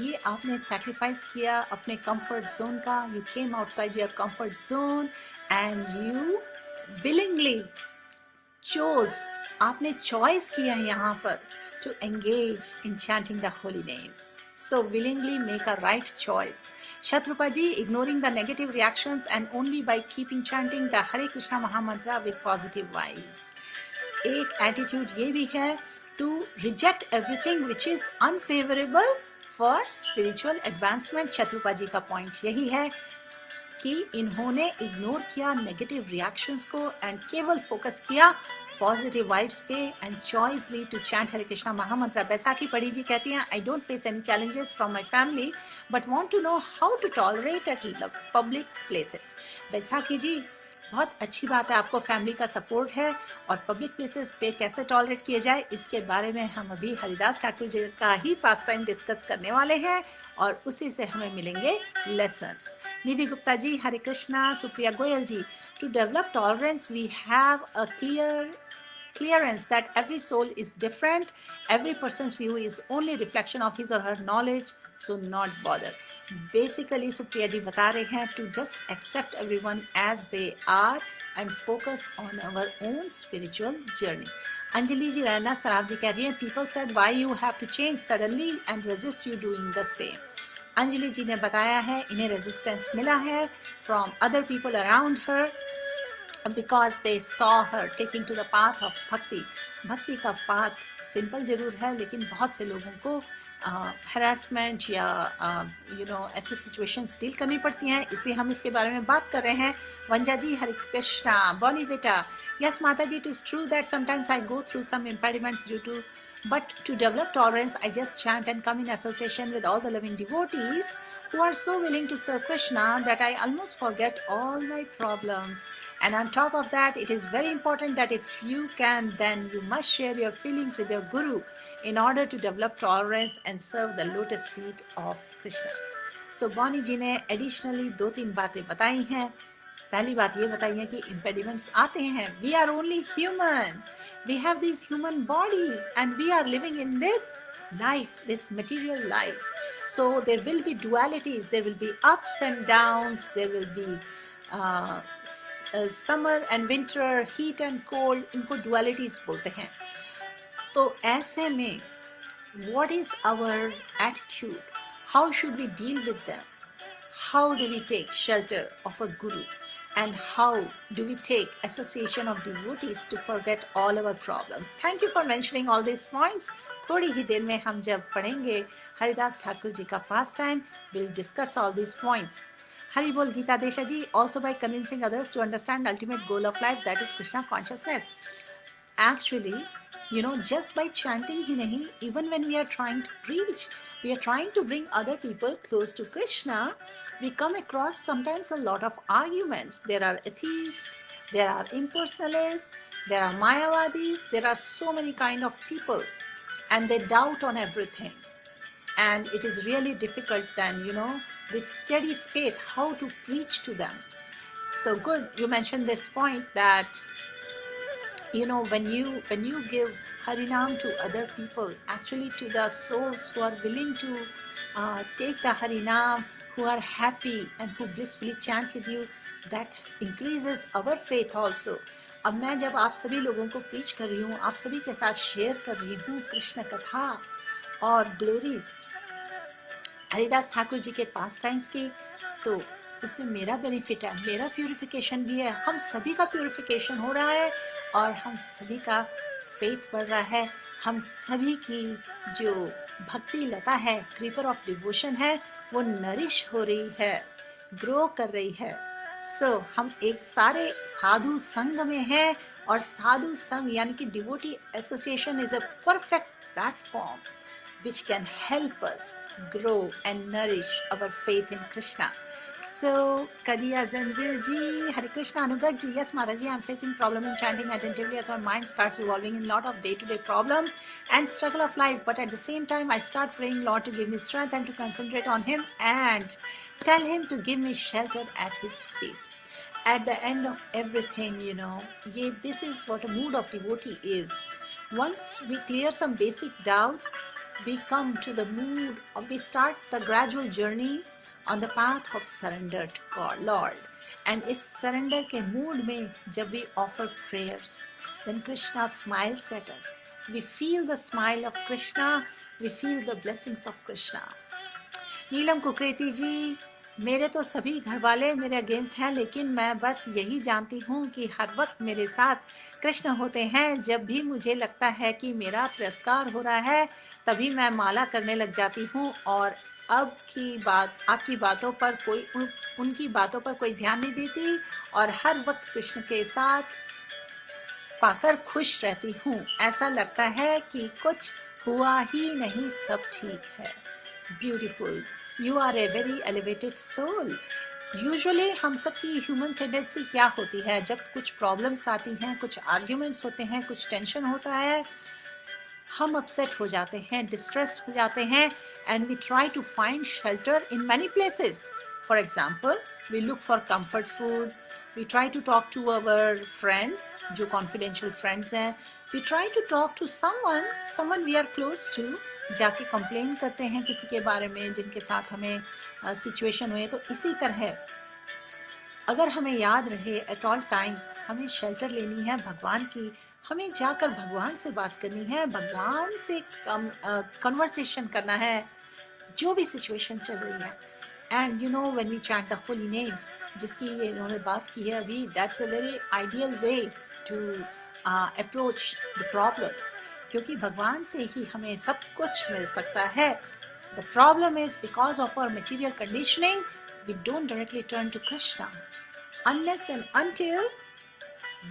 ये आपने sacrifice किया अपने comfort zone का, you came outside your comfort zone and you willingly chose, आपने चॉइस किया है यहाँ पर to engage in chanting the holy names. So willingly make a right choice. Shatrupa ji, ignoring the negative reactions and only by keeping chanting the Hare Krishna Mahamantra with positive vibes. एक attitude ये भी है to reject everything which is unfavorable for spiritual advancement. Shatrupa जी का point यही है कि इन्होंने ignore किया नेगेटिव रिएक्शंस को एंड केवल फोकस किया पॉजिटिव वाइब्स पे and choicely to chant Hare Krishna mahamantra. Baisakhi पड़ी जी कहती हैं I don't face any challenges from my family but want to know how to tolerate at the public places. Baisakhi ji, बहुत अच्छी बात है आपको फैमिली का सपोर्ट है, और पब्लिक प्लेसेस पे कैसे टॉलरेट किया जाए इसके बारे में हम अभी हरिदास ठाकुर जी का ही पास टाइम डिस्कस करने वाले हैं और उसी से हमें मिलेंगे lessons. Nidhi Gupta ji, Hare Krishna. Supriya Goyal ji, to develop tolerance we have a clearance that every soul is different, every person's view is only reflection of his or her knowledge, so not bother. Basically Supriya ji बता रहे हैं to just accept everyone as they are and focus on our own spiritual journey. Anjali जी, रैना सराब जी कह रही हैं people said why you have to change suddenly and resist you doing the same. Anjali जी ने बताया है इन्हें रेजिस्टेंस मिला है from other people around her because they saw her taking to the path of bhakti. भक्ति का पाथ सिंपल जरूर है लेकिन बहुत से लोगों को हरासमेंट या ऐसे सिचुएशंस डील करनी पड़ती हैं, इसलिए हम इसके बारे में बात कर रहे हैं। वंजा जी, हरे कृष्णा। बॉनी बेटा, yes mata ji, it is true that sometimes I go through some impediments due to, but to develop tolerance I just chant and come in association with all the loving devotees who are so willing to serve Krishna that I almost forget all my problems. And on top of that, it is very important that if you can, then you must share your feelings with your guru in order to develop tolerance and serve the lotus feet of Krishna. So Bonnie जी ने additionally 2-3 बातें बताई हैं। पहली बात ये बताई है कि impediments आते हैं। We are only human. We have these human bodies and we are living in this life, this material life. So there will be dualities, there will be ups and downs, there will be summer and winter, heat and cold, इनको dualities बोलते हैं। तो ऐसे में what is our attitude? How should we deal with them? How do we take shelter of a guru? And how do we take association of devotees to forget all our problems? Thank you for mentioning all these points. थोड़ी ही देर में हम जब पढ़ेंगे हरिदास ठाकुर जी का पास time, we'll discuss all these points. Hari Bol Geeta Desha ji, also by convincing others to understand the ultimate goal of life, that is Krishna consciousness. Actually, just by chanting ही नहीं, even when we are trying to preach, we are trying to bring other people close to Krishna, we come across sometimes a lot of arguments. There are atheists, there are impersonalists, there are Mayavadis, there are so many kind of people, and they doubt on everything. And it is really difficult then, with steady faith, how to preach to them. So good, you mentioned this point that, when you give Harinam to other people, actually to the souls who are willing to take the Harinam, who are happy and who blissfully chant with you, that increases our faith also. अब मैं जब आप सभी लोगों को preach कर रही हूँ, आप सभी के साथ शेयर कर रही हूँ कृष्ण कथा और ग्लोरीज हरिदास ठाकुर जी के पास टाइम्स की, तो उसमें मेरा बेनिफिट है, मेरा प्यूरिफिकेशन भी है, हम सभी का प्यूरिफिकेशन हो रहा है और हम सभी का फेथ बढ़ रहा है, हम सभी की जो भक्ति लता है, क्रीपर ऑफ डिवोशन है, वो नरिश हो रही है, ग्रो कर रही है। हम एक सारे साधु संघ में हैं और साधु संघ यानी कि devotee association is a perfect platform which can help us grow and nourish our faith in Krishna. So, Kadiya Zanzir ji, Hare Krishna, Anugag ji, yes Maharaji, I am facing problem in chanting attentively as my mind starts revolving in lot of day-to-day problem and struggle of life, but at the same time I start praying Lord to give me strength and to concentrate on Him and tell Him to give me shelter at His feet. At the end of everything, this is what a mood of devotee is. Once we clear some basic doubts, we come to the mood, or we start the gradual journey on the path of surrender to God, Lord. And इस surrender के mood में जब we offer prayers, then Krishna smiles at us. We feel the smile of Krishna, we feel the blessings of Krishna. नीलम कुकरेती जी, मेरे तो सभी घर वाले मेरे अगेंस्ट हैं, लेकिन मैं बस यही जानती हूँ कि हर वक्त मेरे साथ कृष्ण होते हैं। जब भी मुझे लगता है कि मेरा तिरस्कार हो रहा है, तभी मैं माला करने लग जाती हूँ और आपकी बातों पर उनकी बातों पर कोई ध्यान नहीं देती और हर वक्त कृष्ण के साथ पाकर खुश रहती हूँ। ऐसा लगता है कि कुछ हुआ ही नहीं, सब ठीक है। Beautiful, you are a very elevated soul. Usually हम सबकी ह्यूमन टेंडेंसी क्या होती है, जब कुछ प्रॉब्लम्स आती हैं, कुछ आर्ग्यूमेंट्स होते हैं, कुछ टेंशन होता है, हम अपसेट हो जाते हैं, डिस्ट्रेस हो जाते हैं, and we try to find shelter in many places. For example, we look for comfort food, we try to talk to our friends, जो confidential friends हैं, we try to talk to someone we are close to, जाके complain करते हैं किसी के बारे में जिनके साथ हमें सिचुएशन हुए. तो इसी तरह अगर हमें याद रहे एट ऑल टाइम्स हमें शेल्टर लेनी है भगवान की, हमें जाकर भगवान से बात करनी है, भगवान से कन्वर्सेशन करना है जो भी सिचुएशन चल रही है. And you know when we chant the holy names, जिसकी ये इन्होंने बात की है अभी, that's a very ideal way to approach the problems. क्योंकि भगवान से ही हमें सब कुछ मिल सकता है. The problem is because of our material conditioning, we don't directly turn to Krishna unless and until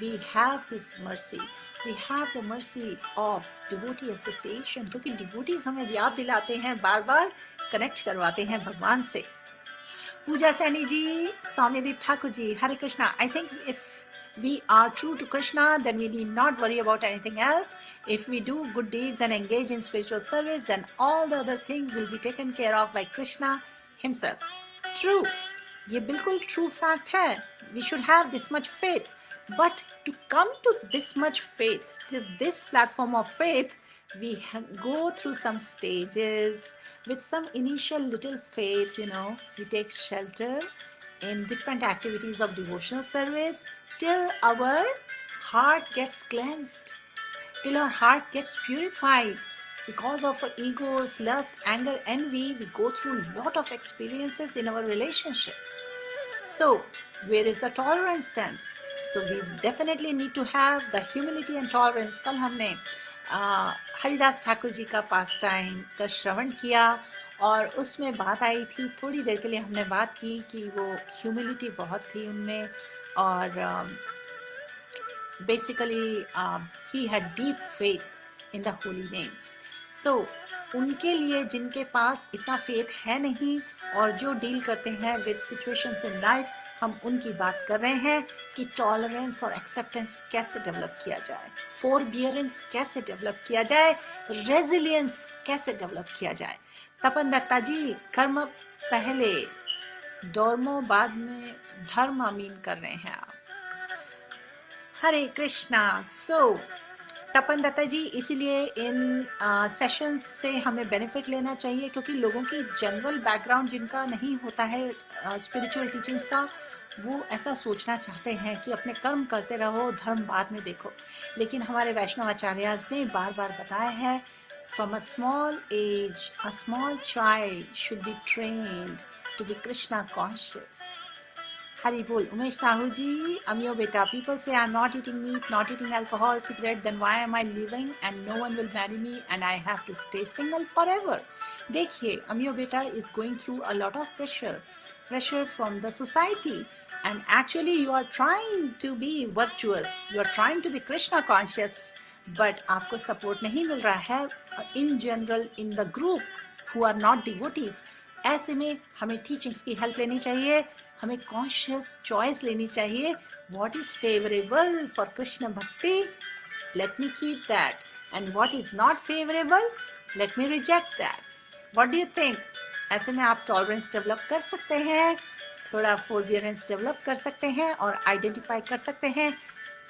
we have His mercy. We have the mercy of devotee association, क्योंकि devotees हमें याद दिलाते हैं, बार बार कनेक्ट करवाते हैं भगवान से. पूजा सैनी जी, सौम्यदीप ठाकुर जी, Hare Krishna. I think if we are true to Krishna, then we need not worry about anything else. If we do good deeds and engage in spiritual service, then all the other things will be taken care of by Krishna himself. True. ये बिल्कुल true fact है. We should have this much faith. But to come to this much faith, to this platform of faith, we go through some stages with some initial little faith, we take shelter in different activities of devotional service till our heart gets cleansed, till our heart gets purified. Because of our egos, lust, anger, envy, we go through a lot of experiences in our relationships. So, where is the tolerance then? So we definitely need to have the humility and tolerance. कल हमने हरिदास ठाकुर जी का पास time का श्रवण किया और उसमें बात आई थी, थोड़ी देर के लिए हमने बात की कि वो ह्यूमिलिटी बहुत थी उनमें और बेसिकली ही had deep faith in the holy names. So उनके लिए जिनके पास इतना फेथ है नहीं और जो डील करते हैं विद सिचुएशंस इन लाइफ, हम उनकी बात कर रहे हैं कि टॉलरेंस और एक्सेप्टेंस कैसे डेवलप किया जाए, फोरबियरेंस कैसे डेवलप किया जाए, रेजिलियंस कैसे डेवलप किया जाए. तपन दत्ता जी, कर्म पहले धर्मो बाद में धर्म अमीन कर रहे हैं आप. हरे कृष्णा. सो तपन दत्ता जी, इसीलिए इन सेशंस से हमें बेनिफिट लेना चाहिए क्योंकि लोगों की जनरल बैकग्राउंड जिनका नहीं होता है स्पिरिचुअल टीचिंग्स का, वो ऐसा सोचना चाहते हैं कि अपने कर्म करते रहो, धर्म बाद में देखो. लेकिन हमारे वैष्णव आचार्य ने बार बार बताया है, from a small age a small child should be trained to be Krishna conscious. Hari bol. Umesh Sahu जी, अमियो बेटा, people say I'm not eating meat, not eating alcohol, cigarette, then why am I living and no one will marry me and I have to stay single forever? देखिए, अमियो बेटा is going through a lot of pressure from the society, and actually you are trying to be virtuous, you are trying to be Krishna conscious, but आपको support नहीं मिल रहा है in general in the group who are not devotees. ऐसे में हमें teachings की help लेनी चाहिए, हमें कॉन्शियस चॉइस लेनी चाहिए. What is favourable for Krishna bhakti, let me keep that, and what is not favourable, let me reject that. What do you think? ऐसे में आप टॉलरेंस डेवलप कर सकते हैं, थोड़ा फोरबियरेंस डेवलप कर सकते हैं और आइडेंटिफाई कर सकते हैं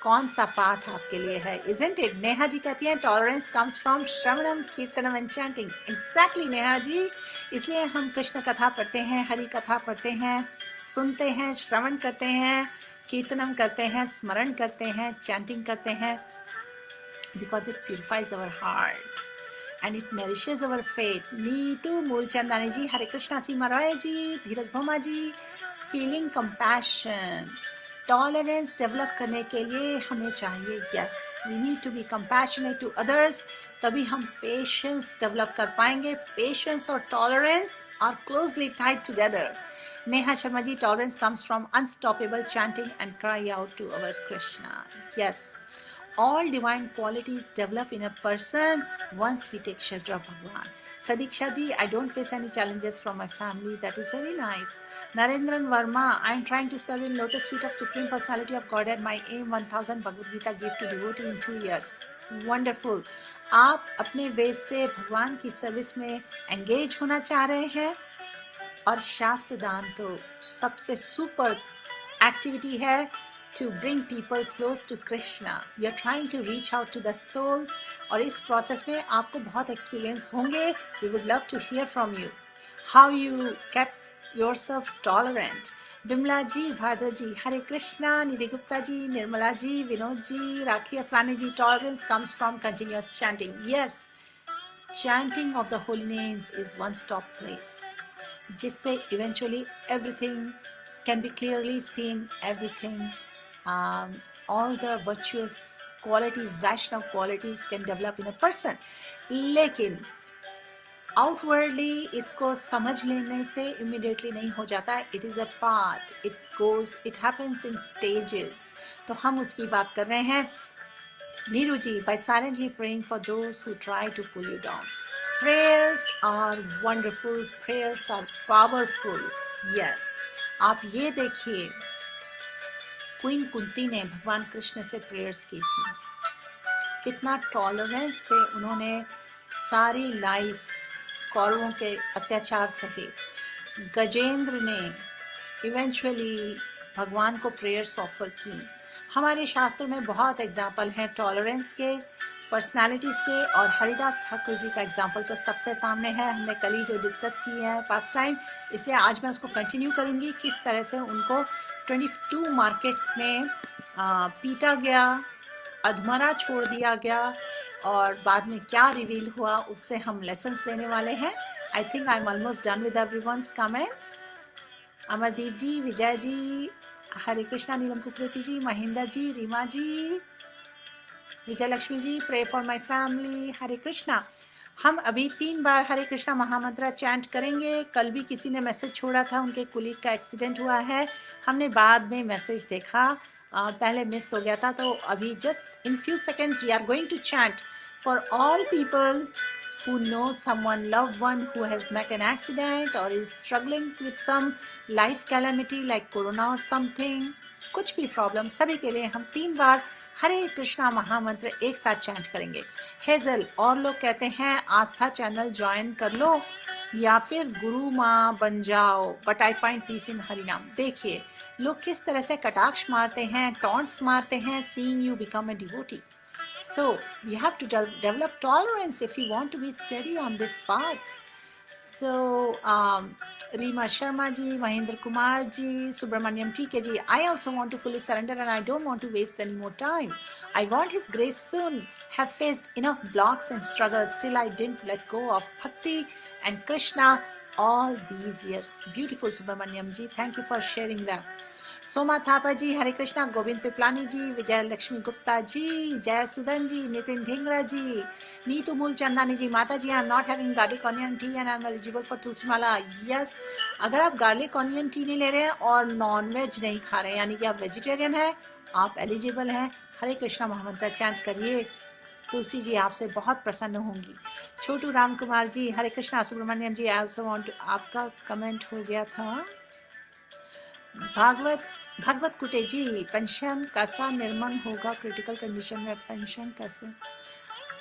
कौन सा पाठ आपके लिए है. Isn't it? नेहा जी कहती हैं tolerance comes from shravanam kirtanam and chanting. Exactly Neha ji, इसलिए हम कृष्ण कथा पढ़ते हैं, हरि कथा पढ़ते हैं, सुनते हैं, श्रवण करते हैं, कीर्तनम करते हैं, स्मरण करते हैं, चैंटिंग करते हैं, because it purifies our heart and it nourishes our faith. Neetu Mulchandani ji, Hare Krishna. Seema Roy ji, Dheeraj Bhoma ji, feeling compassion. Tolerance develop करने के लिए हमें चाहिए, yes, we need to be compassionate to others, तभी हम पेशेंस डेवलप कर पाएंगे. पेशेंस और tolerance are closely tied together. Neha Sharma ji, tolerance comes from unstoppable chanting and cry out to our Krishna. Yes, all divine qualities develop in a person once we take shelter of Bhagwan. Sadiksha ji, I don't face any challenges from my family. That is very nice. Narendran Verma, I am trying to serve in Lotus Feet of Supreme Personality of Godhead. My aim 1000 Bhagavad Gita gift to devotee in 2 years. Wonderful. आप अपने वेद से भगवान की service में engage होना चाह रहे हैं और शास्त्र दान तो सबसे सुपर एक्टिविटी है to bring people close to Krishna. You are trying to reach out to the souls और इस प्रोसेस में आपको बहुत एक्सपीरियंस होंगे. We would love to hear from you how you kept yourself tolerant. Bimla ji, Bhadar ji, Hare Krishna. Nidhi Gupta ji, Nirmala ji, Vinod ji, Rakhi Asrani ji, tolerance comes from continuous chanting. Yes, chanting of the holy names is one stop place, जिससे eventually everything can be clearly seen, everything all the virtuous qualities, Vaishnav qualities can develop in a person. लेकिन outwardly इसको समझ लेने से immediately नहीं हो जाता. It is a path, it happens in stages. तो हम उसकी बात कर रहे हैं. नीरू जी, by silently praying for those who try to pull you down. Prayers are wonderful, prayers are powerful. Yes. आप ये देखिए, क्वीन कुंती ने भगवान कृष्ण से प्रेयर्स की थी. कितना टॉलरेंस से उन्होंने सारी लाइफ कौरवों के अत्याचार सहे. गजेंद्र ने इवेंचुअली भगवान को प्रेयर्स ऑफर की. हमारे शास्त्रों में बहुत एग्जाम्पल हैं टॉलरेंस के, पर्सनालिटीज़ के, और हरिदास ठाकुर जी का एग्जाम्पल तो सबसे सामने है. हमने कल ही जो डिस्कस की है पास्ट टाइम, इसलिए आज मैं उसको कंटिन्यू करूँगी. किस तरह से उनको 22 मार्केट्स में पीटा गया, अधमरा छोड़ दिया गया, और बाद में क्या रिवील हुआ, उससे हम लेसन्स लेने वाले हैं. I think I am almost done with everyone's comments. Amardeep ji, Vijay ji, Hare Krishna, Neelam Kukreti ji, Mahendra ji, Reema ji, Vijay Lakshmi ji, pray for my family. Hare Krishna. हम अभी 3 बार हरे कृष्णा महामंत्र चैंट करेंगे. कल भी किसी ने मैसेज छोड़ा था, उनके कुलीग का एक्सीडेंट हुआ है. हमने बाद में मैसेज देखा, पहले मिस हो गया था. तो अभी just in few seconds we are going to chant for all people who know someone, loved one who has met an accident or is struggling with some life calamity like corona or something. कुछ भी problem, सभी के लिए हम 3 बार हरे कृष्णा महामंत्र एक साथ चैंट करेंगे. हेजल और लोग कहते हैं आस्था चैनल ज्वाइन कर लो या फिर गुरु माँ बन जाओ, बट आई फाइंड पीस इन हरिनाम. देखिए लोग किस तरह से कटाक्ष मारते हैं, टॉन्ट्स मारते हैं, seeing you become a devotee. So you have to develop tolerance if you want to be steady on this path. So Reema Sharma ji, Mahendra Kumar ji, Subramanyam TK ji, I also want to fully surrender and I don't want to waste any more time. I want His grace soon. Have faced enough blocks and struggles, still I didn't let go of Bhakti and Krishna all these years. Beautiful Subramanyam ji, thank you for sharing that. Soma Thapa जी, हरे कृष्णा. गोविंद पिपलानी जी, विजय लक्ष्मी गुप्ता जी, जय सुदन जी, नितिन ढिंगरा जी, नीतू मूल Chandani ji. Mata ji, I am not having garlic onion tea and I am eligible for tulsi mala. Yes, अगर आप garlic onion T नहीं ले रहे हैं और non veg नहीं खा रहे हैं, यानी कि आप वेजिटेरियन हैं, आप एलिजिबल हैं. हरे कृष्णा महामंत्र चैंट करिए, तुलसी जी आपसे बहुत प्रसन्न होंगी. छोटू राम कुमार जी, हरे कृष्णा. सुब्रमण्यम जी, आई ऑल्सो वांट, आपका कमेंट हो गया था. भागवत कुटे जी, पेंशन कैसा निर्माण होगा क्रिटिकल कंडीशन में, पेंशन कैसे.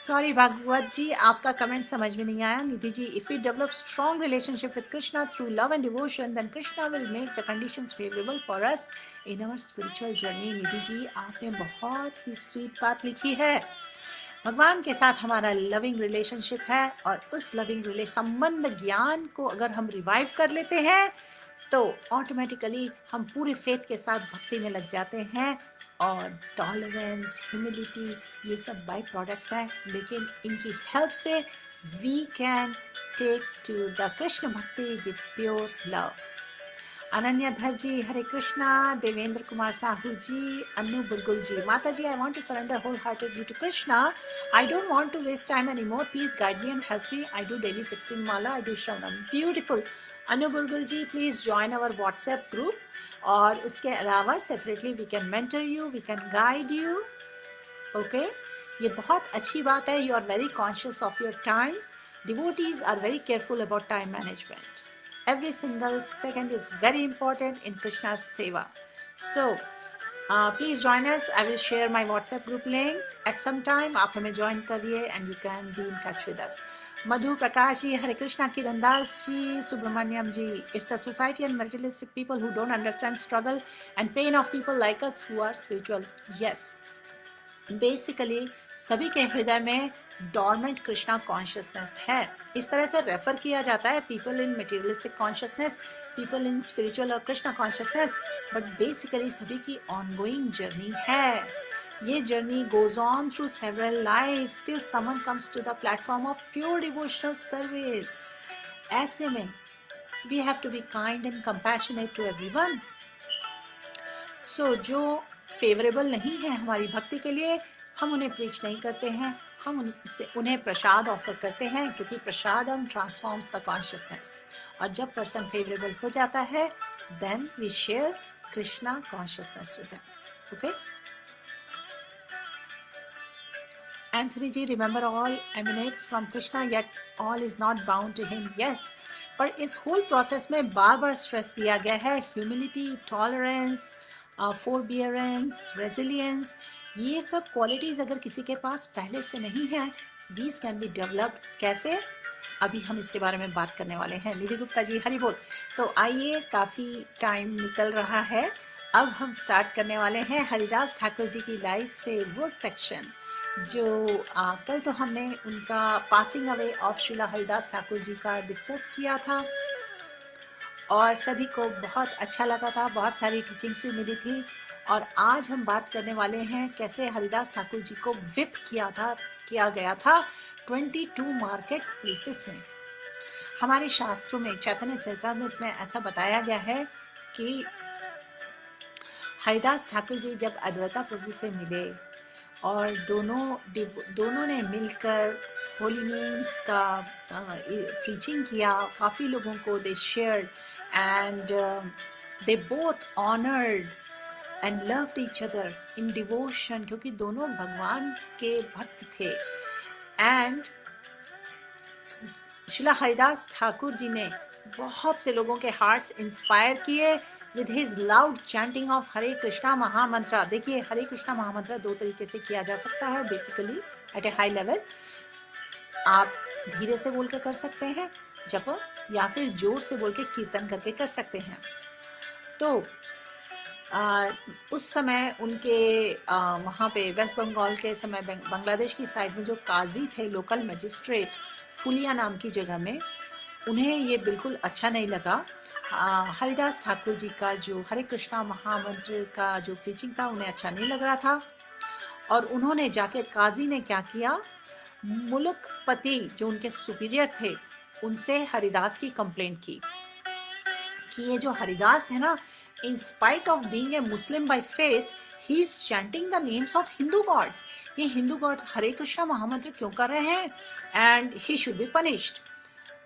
सॉरी भागवत जी, आपका कमेंट समझ में नहीं आया. Nidhi ji, if we develop strong relationship with Krishna through love and devotion, then Krishna will make the conditions favourable for us in our spiritual journey. Nidhi ji, आपने बहुत ही स्वीट बात लिखी है. भगवान के साथ हमारा लविंग रिलेशनशिप है, और उस लविंग संबंध ज्ञान को अगर हम रिवाइव कर लेते हैं तो ऑटोमेटिकली हम पूरे फेथ के साथ भक्ति में लग जाते हैं. और टॉलरेंस, ह्यूमिलिटी, ये सब बाई प्रोडक्ट्स हैं, लेकिन इनकी हेल्प से we can take to the Krishna bhakti with pure love. Ananya धर जी, हरे कृष्णा. देवेंद्र कुमार साहू जी, अनु Bulgul ji, mata ji, I want to surrender whole heartedly to Krishna. I don't want to waste time any more. Please guide me and help me. I do daily 16 mala, I do shravanam. Beautiful Anu Bulgul ji, please join our WhatsApp group. और उसके अलावा separately we can mentor you, we can guide you. Okay, ये बहुत अच्छी बात है. You are very conscious of your time. Devotees are very careful about time management. Every single second is very important in Krishna's seva. So please join us. I will share my WhatsApp group link at some time. आप हमें join करिए and you can be in touch with us. Madhu Prakash ji, Hare Krishna. Kirandas ji, Subramaniam ji, it's the society and materialistic people who don't understand struggle and pain of people like us who are spiritual. Yes, basically सभी के हृदय में dormant Krishna consciousness है. इस तरह से refer किया जाता है people in materialistic consciousness, people in spiritual और कृष्णा कॉन्शियसनेस, बट बेसिकली सभी की ऑनगोइंग जर्नी है. ये journey goes on through several lives till someone comes to the platform of pure devotional service. ऐसे में we have to be kind and compassionate to everyone. So जो favourable नहीं है हमारी भक्ति के लिए, हम उन्हें प्रीच नहीं करते हैं, हम उन्हें प्रसाद ऑफर करते हैं, क्योंकि प्रसादम ट्रांसफॉर्म्स द कॉन्शियसनेस। और जब पर्सन फेवरेबल हो जाता है, then we share Krishna consciousness with them. Okay, Anthony ji, remember all emanates from Krishna, yet all is not bound to him. Yes, पर इस होल प्रोसेस में बार बार स्ट्रेस दिया गया है ह्यूमिलिटी, टॉलरेंस, फोरबियरेंस, रेजिलियंस। ये सब क्वालिटीज अगर किसी के पास पहले से नहीं है, दीज कैन बी डेवलप्ड। कैसे? अभी हम इसके बारे में बात करने वाले हैं। निधि गुप्ता जी, हरि बोल। तो आइए, काफ़ी टाइम निकल रहा है, अब हम स्टार्ट करने वाले हैं हरिदास ठाकुर जी की लाइफ से वो सेक्शन जो कल तो हमने उनका passing away of Shrila Haridas Thakur ji का डिस्कस किया था और सभी को बहुत अच्छा लगा था, बहुत सारी टीचिंग्स भी मिली थी। और आज हम बात करने वाले हैं कैसे हरिदास ठाकुर जी को विप किया गया था 22 मार्केट प्लेसेस में। हमारे शास्त्रों में, चैतन्य चरितामृत में ऐसा बताया गया है कि हरिदास ठाकुर जी जब अद्वैता प्रभु से मिले और दोनों ने मिलकर होली नेम्स का प्रीचिंग किया, काफ़ी लोगों को दे shared and they both honoured and loved each other in devotion, क्योंकि दोनों भगवान के भक्त थे। एंड श्रीला हरिदास ठाकुर जी ने बहुत से लोगों के हार्ट्स इंस्पायर किए with his loud chanting of हरे कृष्णा महामंत्र। देखिए, हरे कृष्णा महामंत्र दो तरीके से किया जा सकता है बेसिकली एट ए हाई लेवल। आप धीरे से बोल के कर सकते हैं जप, या फिर जोर से बोल के कीर्तन करके कर सकते हैं। तो उस समय उनके वहाँ पे वेस्ट बंगाल के समय बांग्लादेश की साइड में जो काजी थे, लोकल मजिस्ट्रेट, फुलिया नाम की जगह में, उन्हें ये बिल्कुल अच्छा नहीं लगा। हरिदास ठाकुर जी का जो हरे कृष्णा महामंत्र का जो प्रीचिंग था, उन्हें अच्छा नहीं लग रहा था। और उन्होंने जाके, काजी ने क्या किया, मुलकपति जो उनके सुपीरियर थे, उनसे हरिदास की कंप्लेंट की कि ये जो हरिदास है ना, in spite of being a Muslim by faith, he is chanting the names of Hindu gods. ये हिंदू गॉड हरे कृष्णा महामंत्र क्यों कर रहे हैं, and he should be punished.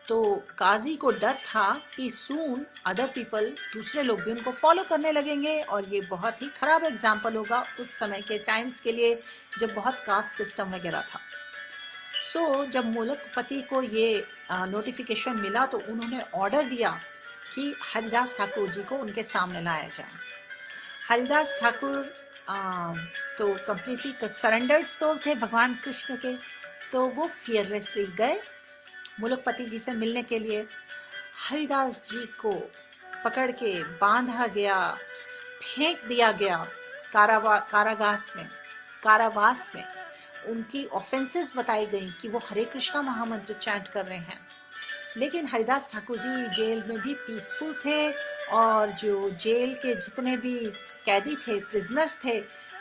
तो काजी को डर था कि सून अदर पीपल, दूसरे लोग भी उनको फॉलो करने लगेंगे और ये बहुत ही खराब एग्जाम्पल होगा उस समय के टाइम्स के लिए, जब बहुत कास्ट सिस्टम वगैरह था। सो जब मुलकपति को ये नोटिफिकेशन मिला तो उन्होंने ऑर्डर दिया कि हरिदास ठाकुर जी को उनके सामने लाया जाए। हरिदास ठाकुर तो कम्प्लीटली सरेंडर्ड सोल थे भगवान कृष्ण के, तो वो फियरलेसली गए मुलकपति जी से मिलने के लिए। हरिदास जी को पकड़ के बांधा गया, फेंक दिया गया कारावास में। उनकी ऑफेंसेस बताई गई कि वो हरे कृष्णा महामंत्र चैंट कर रहे हैं। लेकिन हरिदास ठाकुर जी जेल में भी पीसफुल थे और जो जेल के जितने भी कैदी थे, प्रिजनर्स थे,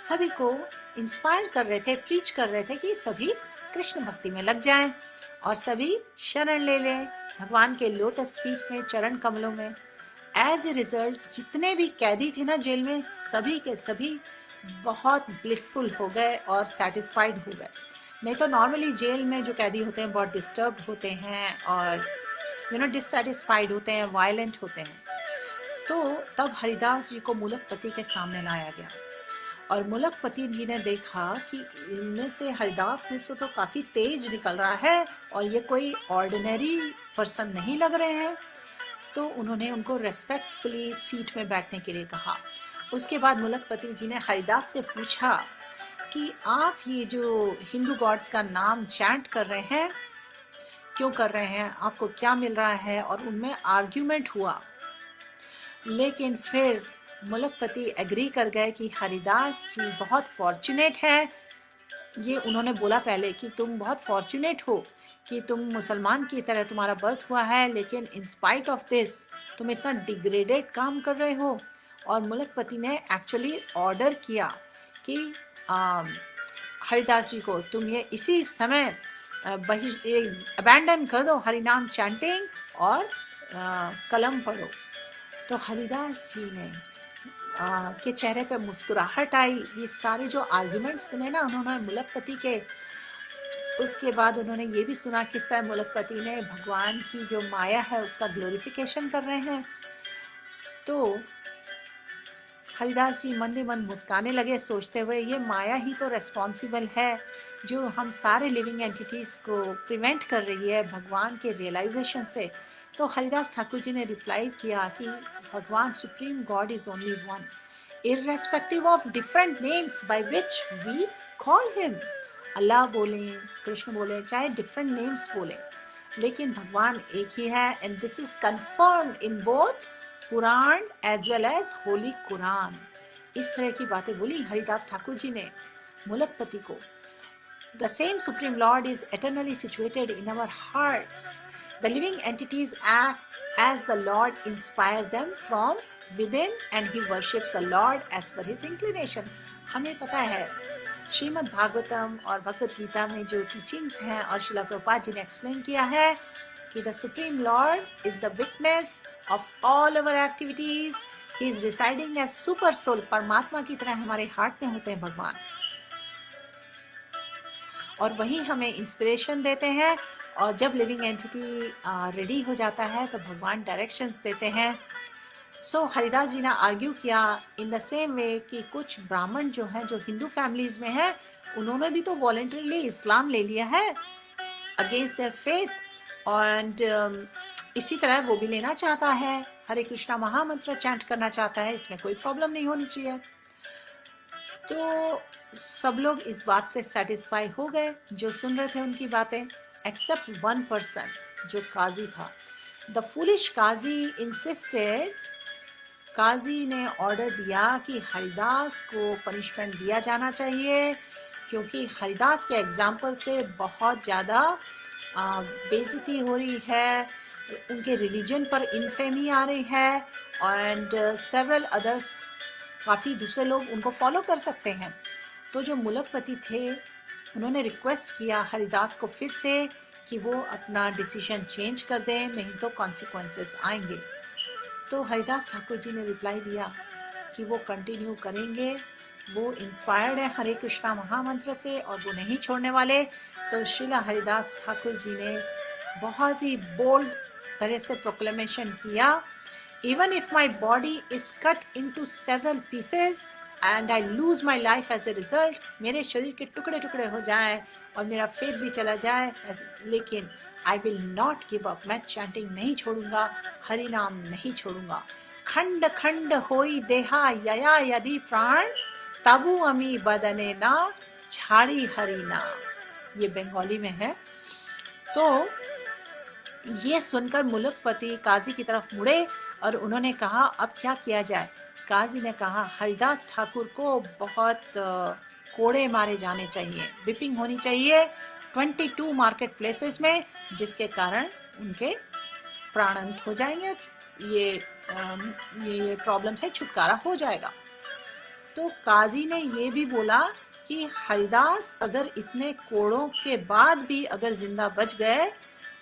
सभी को इंस्पायर कर रहे थे, प्रीच कर रहे थे कि सभी कृष्ण भक्ति में लग जाएं और सभी शरण ले लें भगवान के लोटस फीट में, चरण कमलों में। एज ए रिजल्ट जितने भी कैदी थे ना जेल में, सभी के सभी बहुत ब्लिसफुल हो गए और सेटिस्फाइड हो गए। नहीं तो नॉर्मली जेल में जो कैदी होते हैं बहुत डिस्टर्ब होते हैं और डिससेटिस्फाइड होते हैं, वायलेंट होते हैं। तो तब हरिदास जी को मुलकपति के सामने लाया गया और मुलकपति जी ने देखा कि इनमें से हरिदास में से तो काफ़ी तेज निकल रहा है और ये कोई ऑर्डिनरी पर्सन नहीं लग रहे हैं। तो उन्होंने उनको रेस्पेक्टफुली सीट में बैठने के लिए कहा। उसके बाद मुलकपति जी ने हरिदास से पूछा कि आप ये जो हिंदू गॉड्स का नाम चैंट कर रहे हैं, क्यों कर रहे हैं, आपको क्या मिल रहा है? और उनमें आर्ग्यूमेंट हुआ। लेकिन फिर मुलकपति एग्री कर गए कि हरिदास जी बहुत फॉर्चुनेट है। ये उन्होंने बोला पहले कि तुम बहुत फॉर्चुनेट हो कि तुम मुसलमान की तरह तुम्हारा बर्थ हुआ है, लेकिन इन स्पाइट ऑफ दिस तुम इतना डिग्रेडेड काम कर रहे हो। और मुलकपति ने एक्चुअली ऑर्डर किया कि हरिदास जी को तुम ये इसी समय अबैंडन कर दो हरिनाम चैंटिंग और कलम पढ़ो। तो हरिदास जी ने के चेहरे पे मुस्कुराहट आई। ये सारे जो आर्ग्यूमेंट्स सुने ना उन्होंने मुलकपति के, उसके बाद उन्होंने ये भी सुना किस तरह मुलकपति ने भगवान की जो माया है उसका ग्लोरिफिकेशन कर रहे हैं। तो हरिदास जी मन ही मन मुस्काने लगे, सोचते हुए ये माया ही तो रेस्पॉन्सिबल है जो हम सारे लिविंग एंटिटीज को प्रिवेंट कर रही है भगवान के रियलाइजेशन से। तो हरिदास ठाकुर जी ने रिप्लाई किया कि भगवान supreme God is only one, irrespective of different names by which we call him। अल्लाह बोले, कृष्ण बोले, चाहे डिफरेंट नेम्स बोले, लेकिन भगवान एक ही है। And this is confirmed in both Purana as well as holy Quran. इस तरह की बातें बोली हरिदास ठाकुर जी ने मुलकपति को। The same Supreme Lord is eternally situated in our hearts. The living entities act as the Lord inspires them from within and he worships the Lord as per his inclination। हमें पता है श्रीमद् भागवतम और भगवत गीता में जो टीचिंग्स हैं और श्रील प्रभुपाद जी ने explain किया है कि the supreme lord is the witness of all our activities. He is residing as super soul. परमात्मा की तरह हमारे हार्ट में होते हैं भगवान, और वही हमें इंस्पिरेशन देते हैं। और जब लिविंग एंटिटी रेडी हो जाता है तो भगवान डायरेक्शंस देते हैं। सो हरिदास जी ने आर्ग्यू किया इन द सेम वे कि कुछ ब्राह्मण जो हैं, जो हिंदू फैमिलीज में हैं, उन्होंने भी तो वॉलंटरीली इस्लाम ले लिया है अगेंस्ट देयर फेथ। और इसी तरह वो भी लेना चाहता है, हरे कृष्णा महामंत्र चैंट करना चाहता है, इसमें कोई प्रॉब्लम नहीं होनी चाहिए। तो सब लोग इस बात से सेटिस्फाई हो गए जो सुन रहे थे उनकी बातें, एक्सेप्ट वन पर्सन जो काजी था। The foolish qazi insisted. काजी ने ऑर्डर दिया कि हरिदास को पनिशमेंट दिया जाना चाहिए, क्योंकि हरिदास के एग्जाम्पल से बहुत ज़्यादा बेइज्जती हो रही है, उनके रिलीजन पर इनफेमी आ रही है, एंड सेवरल अदर्स, काफ़ी दूसरे लोग उनको फॉलो कर सकते हैं। तो जो मुलकपति थे उन्होंने रिक्वेस्ट किया हरिदास को फिर से कि वो अपना डिसीजन चेंज कर दें, नहीं तो कॉन्सिक्वेंसेस आएंगे। तो हरिदास ठाकुर जी ने रिप्लाई दिया कि वो कंटिन्यू करेंगे, वो इंस्पायर्ड है हरे कृष्णा महामंत्र से और वो नहीं छोड़ने वाले। तो श्रीला हरिदास ठाकुर जी ने बहुत ही बोल्ड तरह से प्रोक्लेमेशन किया, even if my body is cut into several pieces and I lose my life as a result, मेरे शरीर के टुकड़े टुकड़े हो जाए और मेरा फेथ भी चला जाए, लेकिन I will not give up. मैं चैंटिंग नहीं छोड़ूंगा, हरि नाम नहीं छोड़ूंगा। खंड खंड होई देहा यया यदि प्राण, तबु अमी बदने ना छाड़ी हरि नाम। ये बंगाली में है। तो ये सुनकर मुलकपति काजी की तरफ मुड़े और उन्होंने कहा अब क्या किया जाए। काजी ने कहा हरिदास ठाकुर को बहुत कोड़े मारे जाने चाहिए, विपिंग होनी चाहिए 22 मार्केट प्लेसेस में, जिसके कारण उनके प्राणांत हो जाएंगे, ये प्रॉब्लम से छुटकारा हो जाएगा। तो काजी ने ये भी बोला कि हरिदास अगर इतने कोड़ों के बाद भी अगर जिंदा बच गए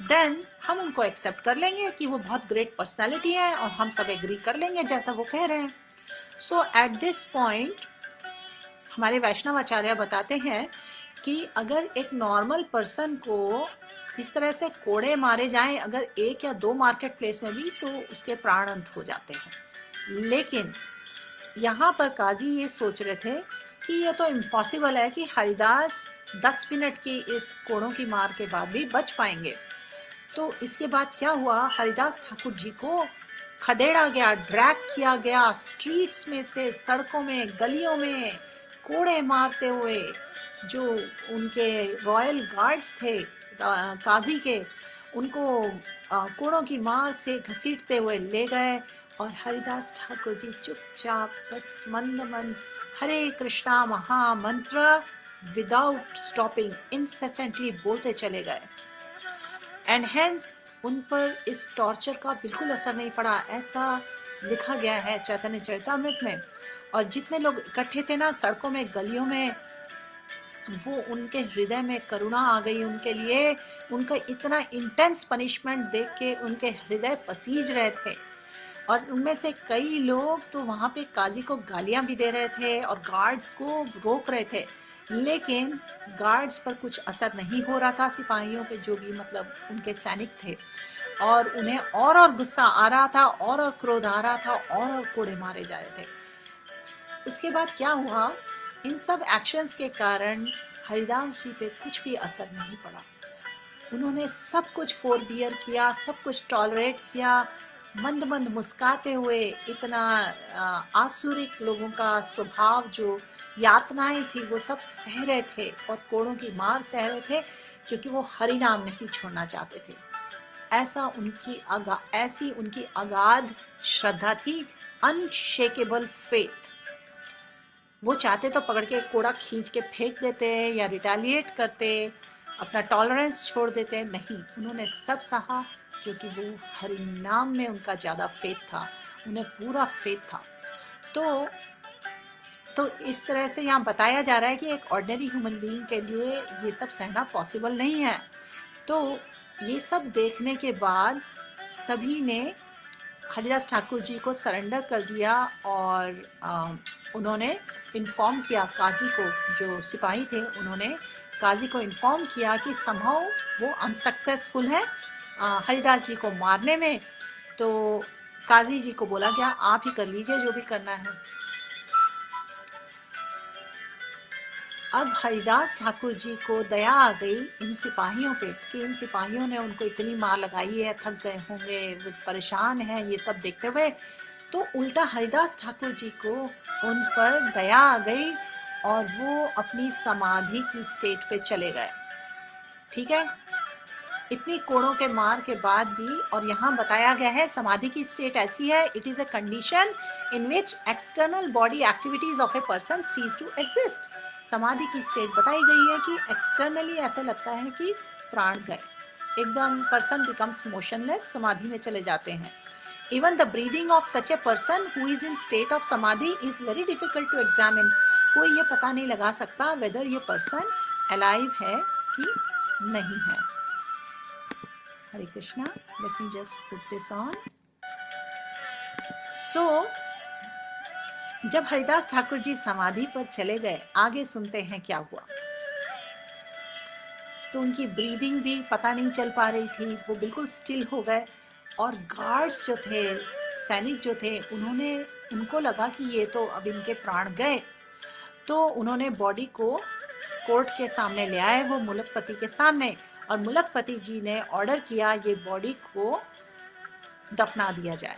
देन हम उनको एक्सेप्ट कर लेंगे कि वो बहुत ग्रेट पर्सनालिटी है और हम सब एग्री कर लेंगे जैसा वो कह रहे हैं। सो एट दिस पॉइंट हमारे वैष्णव आचार्य बताते हैं कि अगर एक नॉर्मल पर्सन को इस तरह से कोड़े मारे जाएं अगर 1 या 2 मार्केट प्लेस में भी, तो उसके प्राण अंत हो जाते हैं। लेकिन यहाँ पर काजी ये सोच रहे थे कि ये तो इम्पॉसिबल है कि हरिदास 10 मिनट की इस कोड़ों की मार के बाद भी बच पाएंगे। तो इसके बाद क्या हुआ, हरिदास ठाकुर जी को खदेड़ा गया, ड्रैग किया गया स्ट्रीट्स में से, सड़कों में, गलियों में कोड़े मारते हुए। जो उनके रॉयल गार्ड्स थे काजी के, उनको कोड़ों की मार से घसीटते हुए ले गए और हरिदास ठाकुर जी चुपचाप बस मंद मंद हरे कृष्णा महामंत्र विदाउट स्टॉपिंग इंसेसेंटली बोलते चले गए। एंड हेंस उन पर इस टॉर्चर का बिल्कुल असर नहीं पड़ा, ऐसा लिखा गया है चैतन्य चरितामृत में। और जितने लोग इकट्ठे थे ना सड़कों में, गलियों में, वो उनके हृदय में करुणा आ गई उनके लिए। उनका इतना इंटेंस पनिशमेंट देख के उनके हृदय पसीज रहे थे। और उनमें से कई लोग तो वहाँ पे काजी को गालियाँ भी दे रहे थे और गार्ड्स को रोक रहे थे, लेकिन गार्ड्स पर कुछ असर नहीं हो रहा था, सिपाहियों पे जो भी मतलब उनके सैनिक थे, और उन्हें और गुस्सा आ रहा था, और क्रोध आ रहा था, और कोड़े मारे जा रहे थे। उसके बाद क्या हुआ, इन सब एक्शंस के कारण हरिदास जी पे कुछ भी असर नहीं पड़ा। उन्होंने सब कुछ फोरबियर किया, सब कुछ टॉलरेट किया, मंद मंद मुस्काते हुए, इतना आसुरिक लोगों का स्वभाव, जो यातनाएं थी वो सब सह रहे थे और कोड़ों की मार सह रहे थे, क्योंकि वो हरि नाम नहीं छोड़ना चाहते थे। ऐसी उनकी अगाध श्रद्धा थी, अनशेकेबल फेथ। वो चाहते तो पकड़ के कोड़ा खींच के फेंक देते या रिटेलिएट करते, अपना टॉलरेंस छोड़ देते, नहीं, उन्होंने सब सहा, क्योंकि वो हरि नाम में उनका ज़्यादा फेथ था, उन्हें पूरा फेथ था। तो इस तरह से यहाँ बताया जा रहा है कि एक ऑर्डिनरी ह्यूमन बीइंग के लिए ये सब सहना पॉसिबल नहीं है। तो ये सब देखने के बाद सभी ने हरिदास ठाकुर जी को सरेंडर कर दिया, और उन्होंने इन्फॉर्म किया काजी को, जो सिपाही थे उन्होंने काजी को इन्फॉर्म किया कि समहाउ वो अनसक्सेसफुल है हरिदास जी को मारने में। तो काजी जी को बोला गया, आप ही कर लीजिए जो भी करना है। अब हरिदास ठाकुर जी को दया आ गई इन सिपाहियों पे कि इन सिपाहियों ने उनको इतनी मार लगाई है, थक गए होंगे, वो परेशान है, ये सब देखते हुए। तो उल्टा हरिदास ठाकुर जी को उन पर दया आ गई और वो अपनी समाधि की स्टेट पे चले गए। ठीक है, इतनी कोड़ों के मार के बाद भी, और यहाँ बताया गया है समाधि की स्टेट ऐसी है, it is a condition in which external body activities of a person cease to exist. समाधि की स्टेट बताई गई है कि एक्सटर्नली ऐसा लगता है कि प्राण गए, एकदम पर्सन बिकम्स मोशनलेस, समाधि में चले जाते हैं। Even the breathing of such a person who is in state of samadhi is very difficult to examine. कोई ये पता नहीं लगा सकता वेदर ये पर्सन अलाइव है कि नहीं है। Hare Krishna. Let me just put this on. So, जब हरिदास ठाकुर जी समाधि पर चले गए, आगे सुनते हैं क्या हुआ। तो उनकी ब्रीदिंग भी पता नहीं चल पा रही थी, वो बिल्कुल स्टिल हो गए, और गार्ड्स जो थे, सैनिक जो थे, उनको लगा कि ये तो अब इनके प्राण गए। तो उन्होंने बॉडी को कोर्ट के सामने ले आए, वो मुलकपति के सामने, और मुलकपति जी ने ऑर्डर किया ये बॉडी को दफना दिया जाए।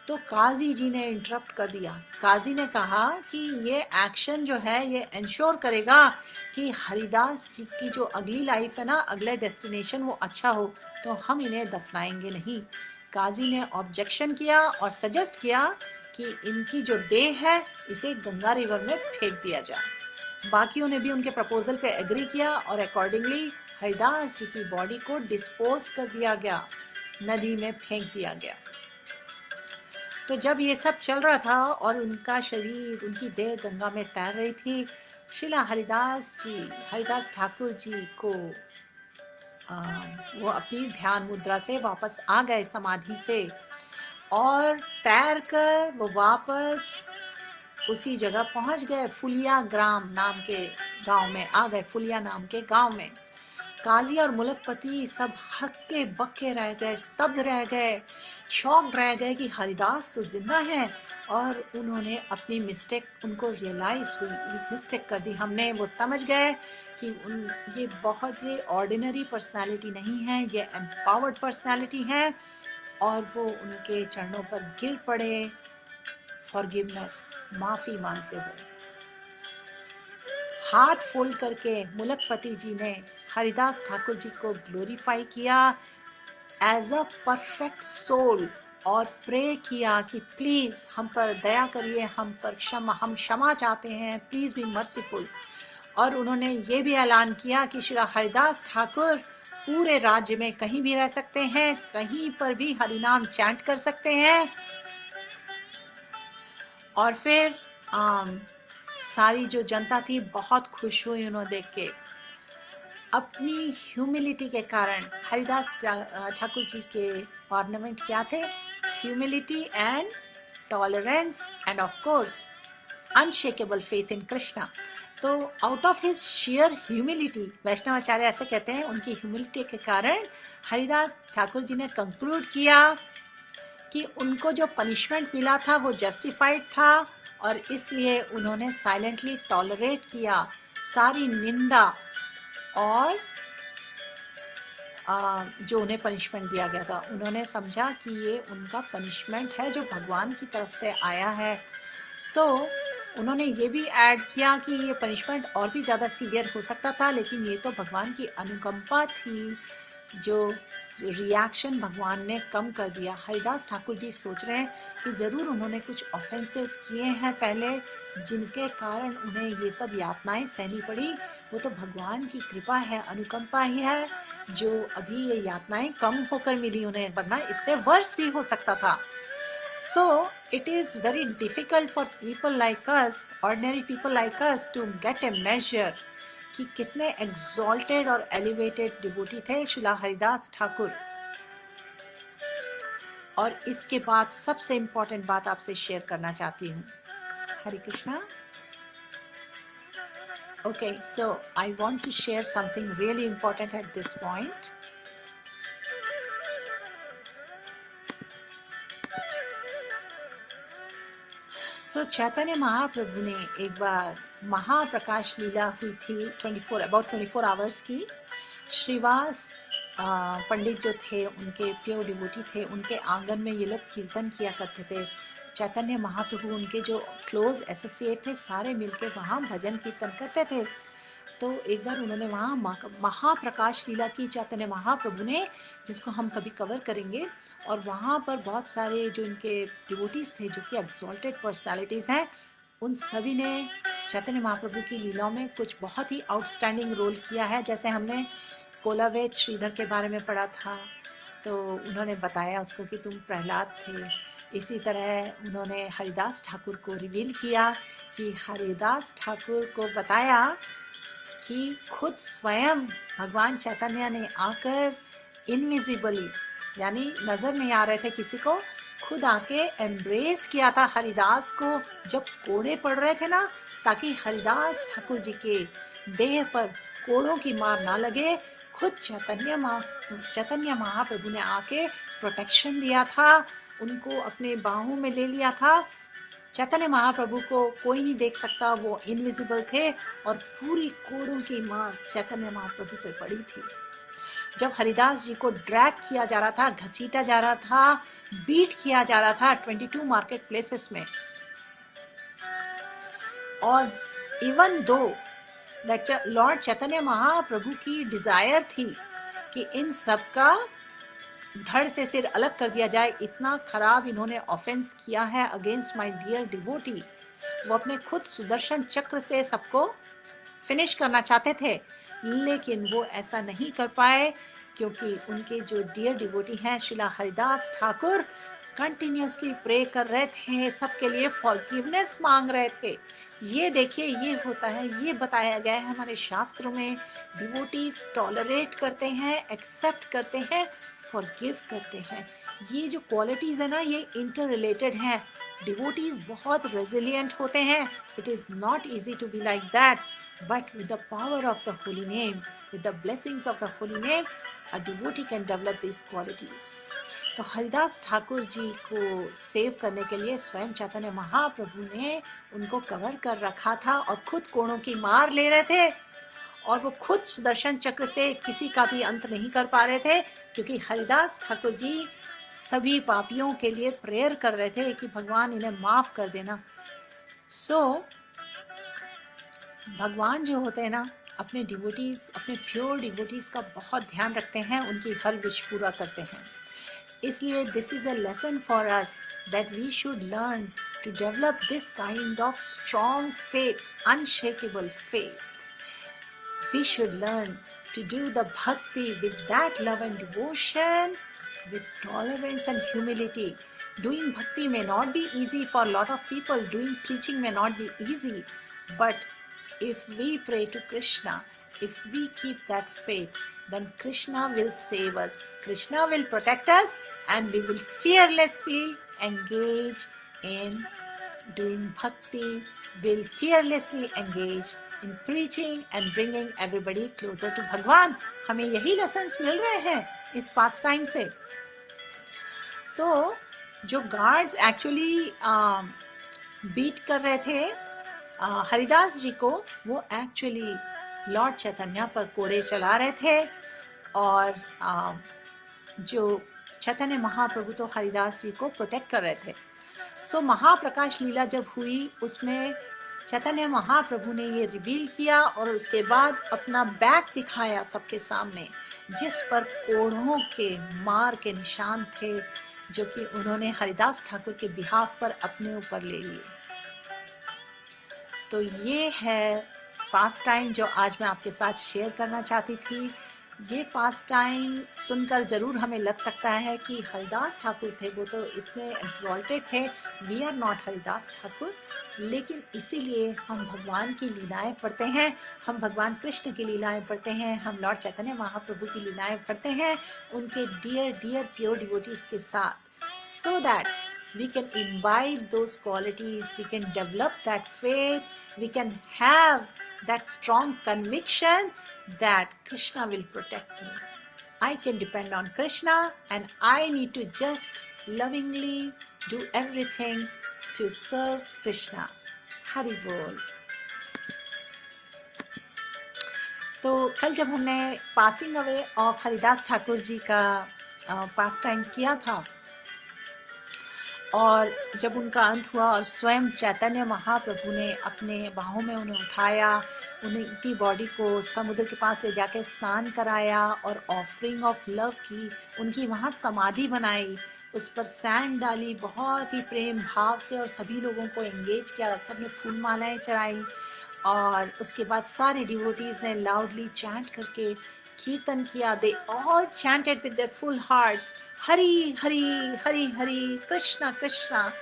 तो काजी जी ने इंटरप्ट कर दिया। काजी ने कहा कि ये एक्शन जो है ये इंश्योर करेगा कि हरिदास जी की जो अगली लाइफ है ना, अगला डेस्टिनेशन वो अच्छा हो, तो हम इन्हें दफनाएंगे नहीं। काजी ने ऑब्जेक्शन किया और सजेस्ट किया कि इनकी जो देह है इसे गंगा रिवर में फेंक दिया जाए। बाकियों ने भी उनके प्रपोजल पे एग्री किया, और अकॉर्डिंगली हरिदास जी की बॉडी को डिस्पोज कर दिया गया, नदी में फेंक दिया गया। तो जब ये सब चल रहा था और उनका शरीर, उनकी देह गंगा में तैर रही थी, शिला हरिदास ठाकुर जी को वो अपनी ध्यान मुद्रा से वापस आ गए समाधि से, और तैर कर वो वापस उसी जगह पहुंच गए, फुलिया ग्राम नाम के गांव में आ गए, फुलिया नाम के गांव में। काजी और मुलकपति सब हक्के बक्के रह गए, स्तब्ध रह गए, शॉक्ड रह गए कि हरिदास तो जिंदा है, और उन्होंने अपनी मिस्टेक, उनको रियलाइज हुई, मिस्टेक कर दी हमने। वो समझ गए कि ये बहुत ही ऑर्डिनरी पर्सनालिटी नहीं है, ये एम्पावर्ड पर्सनालिटी है, और वो उनके चरणों पर गिर पड़े, फॉरगिवनेस, माफी मांगते हुए। हाथ फोल्ड करके मुलकपति जी ने हरिदास ठाकुर जी को ग्लोरीफाई किया एज अ परफेक्ट सोल, और प्रे किया कि प्लीज हम पर दया करिए, हम क्षमा चाहते हैं, प्लीज बी मर्सीफुल। और उन्होंने ये भी ऐलान किया कि श्री हरिदास ठाकुर पूरे राज्य में कहीं भी रह सकते हैं, कहीं पर भी हरिनाम चैंट कर सकते हैं। और फिर सारी जो जनता थी बहुत खुश हुई उन्हें देख के। अपनी ह्यूमिलिटी के कारण हरिदास ठाकुर जी के ऑर्नामेंट क्या थे? humility and tolerance, and of course unshakable faith in Krishna. तो out of his sheer humility, वैष्णवाचार्य ऐसे कहते हैं, उनकी ह्यूमिलिटी के कारण हरिदास ठाकुर जी ने कंक्लूड किया कि उनको जो पनिशमेंट मिला था वो जस्टिफाइड था, और इसलिए उन्होंने साइलेंटली टॉलरेट किया सारी निंदा और जो उन्हें पनिशमेंट दिया गया था। उन्होंने समझा कि ये उनका पनिशमेंट है जो भगवान की तरफ से आया है। सो उन्होंने ये भी ऐड किया कि ये पनिशमेंट और भी ज़्यादा सीवियर हो सकता था, लेकिन ये तो भगवान की अनुकंपा थी, जो रिएक्शन भगवान ने कम कर दिया। हरिदास ठाकुर जी सोच रहे हैं कि ज़रूर उन्होंने कुछ ऑफेंसेस किए हैं पहले, जिनके कारण उन्हें ये सब यातनाएं सहनी पड़ी। वो तो भगवान की कृपा है, अनुकंपा ही है जो अभी ये यातनाएं कम होकर मिली उन्हें, वरना इससे वर्स भी हो सकता था। So it is very difficult for people like us, ordinary people like us, to get a measure कि कितने exalted और elevated devotee थे श्रीला हरिदास ठाकुर। और इसके बाद सबसे important बात आपसे शेयर करना चाहती हूँ। हरे Krishna. Okay, so I want to share something really important at this point. सो चैतन्य महाप्रभु ने एक बार महाप्रकाश लीला हुई थी अबाउट 24 आवर्स की। श्रीवास पंडित जो थे, उनके प्योर डिवोटी थे, उनके आंगन में ये लोग कीर्तन किया करते थे। चैतन्य महाप्रभु उनके जो क्लोज एसोसिएट थे, सारे मिलके वहाँ भजन कीर्तन करते थे। तो एक बार उन्होंने वहाँ महाप्रकाश लीला की चैतन्य महाप्रभु ने, जिसको हम कभी कवर करेंगे। और वहाँ पर बहुत सारे जो इनके डिवोटीज़ थे, जो कि एक्सॉल्टेड पर्सनालिटीज़ हैं, उन सभी ने चैतन्य महाप्रभु की लीलाओं में कुछ बहुत ही आउटस्टैंडिंग रोल किया है। जैसे हमने कोलावेद श्रीधर के बारे में पढ़ा था, तो उन्होंने बताया उसको कि तुम प्रहलाद थे। इसी तरह उन्होंने हरिदास ठाकुर को रिवील किया कि हरिदास ठाकुर को बताया कि खुद स्वयं भगवान चैतन्य ने आकर इनविजिबली, यानी नज़र नहीं आ रहे थे किसी को, खुद आके एम्ब्रेस किया था हरिदास को जब कोड़े पड़ रहे थे ना, ताकि हरिदास ठाकुर जी के देह पर कोड़ों की मार ना लगे। खुद चैतन्य महाप्रभु ने आके प्रोटेक्शन दिया था, उनको अपने बाहों में ले लिया था। चैतन्य महाप्रभु को कोई नहीं देख सकता, वो इनविजिबल थे, और पूरी कोड़ों की मार चैतन्य महाप्रभु पे पड़ी थी। जब हरिदास जी को ड्रैग किया जा रहा था, घसीटा जा रहा था, बीट किया जा रहा था 22 मार्केट प्लेसेस में, और even though Lord Chaitanya Mahaprabhu की डिजायर थी कि इन सब का धड़ से सिर अलग कर दिया जाए, इतना खराब इन्होंने ऑफेंस किया है अगेंस्ट माय डियर डिवोटी। वो अपने खुद सुदर्शन चक्र से सबको फिनिश करना चाहते थे, लेकिन वो ऐसा नहीं कर पाए, क्योंकि उनके जो डियर डिवोटी हैं श्रीला हरिदास ठाकुर कंटिन्यूसली प्रे कर रहे थे, सबके लिए फॉरगिवनेस मांग रहे थे। ये देखिए, ये होता है, ये बताया गया है हमारे शास्त्रों में। डिवोटीज टॉलरेट करते हैं, एक्सेप्ट करते हैं, फॉरगिव करते हैं। ये जो क्वालिटीज़ है ना, ये इंटर रिलेटेड हैं। डिवोटीज बहुत रेजिलिएंट होते हैं। It is not easy to be like that, but with the power of the holy name, with the blessings of the holy name, a devotee can develop these qualities. तो हरिदास ठाकुर जी को save करने के लिए स्वयं चैतन्य महाप्रभु ने उनको कवर कर रखा था, और खुद कोड़ों की मार ले रहे थे, और वो खुद सुदर्शन चक्र से किसी का भी अंत नहीं कर पा रहे थे, क्योंकि हरिदास ठाकुर जी सभी पापियों के लिए प्रेयर कर रहे थे कि भगवान इन्हें माफ कर देना। भगवान जो होते हैं ना, अपने डिवोटीज, अपने प्योर डिवोटीज का बहुत ध्यान रखते हैं, उनकी हर विश पूरा करते हैं। इसलिए this is a lesson for us that we should learn to develop this kind of strong faith, unshakeable faith. We should learn to do the bhakti with that love and devotion, with tolerance and humility. Doing bhakti may not be easy for a lot of people. Doing preaching may not be easy. But if we pray to Krishna, if we keep that faith, then Krishna will save us. Krishna will protect us and we will fearlessly engage in doing bhakti, will fearlessly engage in preaching and bringing everybody closer to Bhagwan. हमें यही lessons मिल रहे हैं इस पास time से. तो जो guards actually beat कर रहे थे हरिदास जी को, वो एक्चुअली लॉर्ड चैतन्य पर कोड़े चला रहे थे. और जो चैतन्य महाप्रभु तो हरिदास जी को प्रोटेक्ट कर रहे थे. सो महाप्रकाश लीला जब हुई उसमें चैतन्य महाप्रभु ने ये रिवील किया और उसके बाद अपना बैग दिखाया सबके सामने, जिस पर कोड़ों के मार के निशान थे, जो कि उन्होंने हरिदास ठाकुर के बिहाफ पर अपने ऊपर ले लिए. तो ये है पास टाइम जो आज मैं आपके साथ शेयर करना चाहती थी. ये पास टाइम सुनकर ज़रूर हमें लग सकता है कि हरिदास ठाकुर थे, वो तो इतने एक्सॉल्टेड थे. We are not Haridas Thakur, लेकिन इसीलिए हम भगवान की लीलाएं पढ़ते हैं, हम भगवान कृष्ण की लीलाएं पढ़ते हैं, हम लॉर्ड चैतन्य महाप्रभु की लीलाएं पढ़ते हैं उनके डियर प्योर डिवोटीज के साथ, so that we can imbibe those qualities, we can develop that faith, we can have that strong conviction that Krishna will protect me. I can depend on Krishna and I need to just lovingly do everything to serve Krishna. Hari Bol. तो कल जब हमने passing away of Haridas Thakur ji का पास time किया था और जब उनका अंत हुआ और स्वयं चैतन्य महाप्रभु ने अपने बाहों में उन्हें उठाया, उनकी बॉडी को समुद्र के पास ले जाकर स्नान कराया और ऑफरिंग ऑफ लव की, उनकी वहाँ समाधि बनाई, उस पर सैंड डाली बहुत ही प्रेम भाव से और सभी लोगों को एंगेज किया, सबने फूल मालाएं चढ़ाई और उसके बाद सारे डिवोटीज ने लाउडली चैंट करके कीर्तन किया. They all chanted with their full hearts, Hari Hari Hari Hari Krishna Krishna.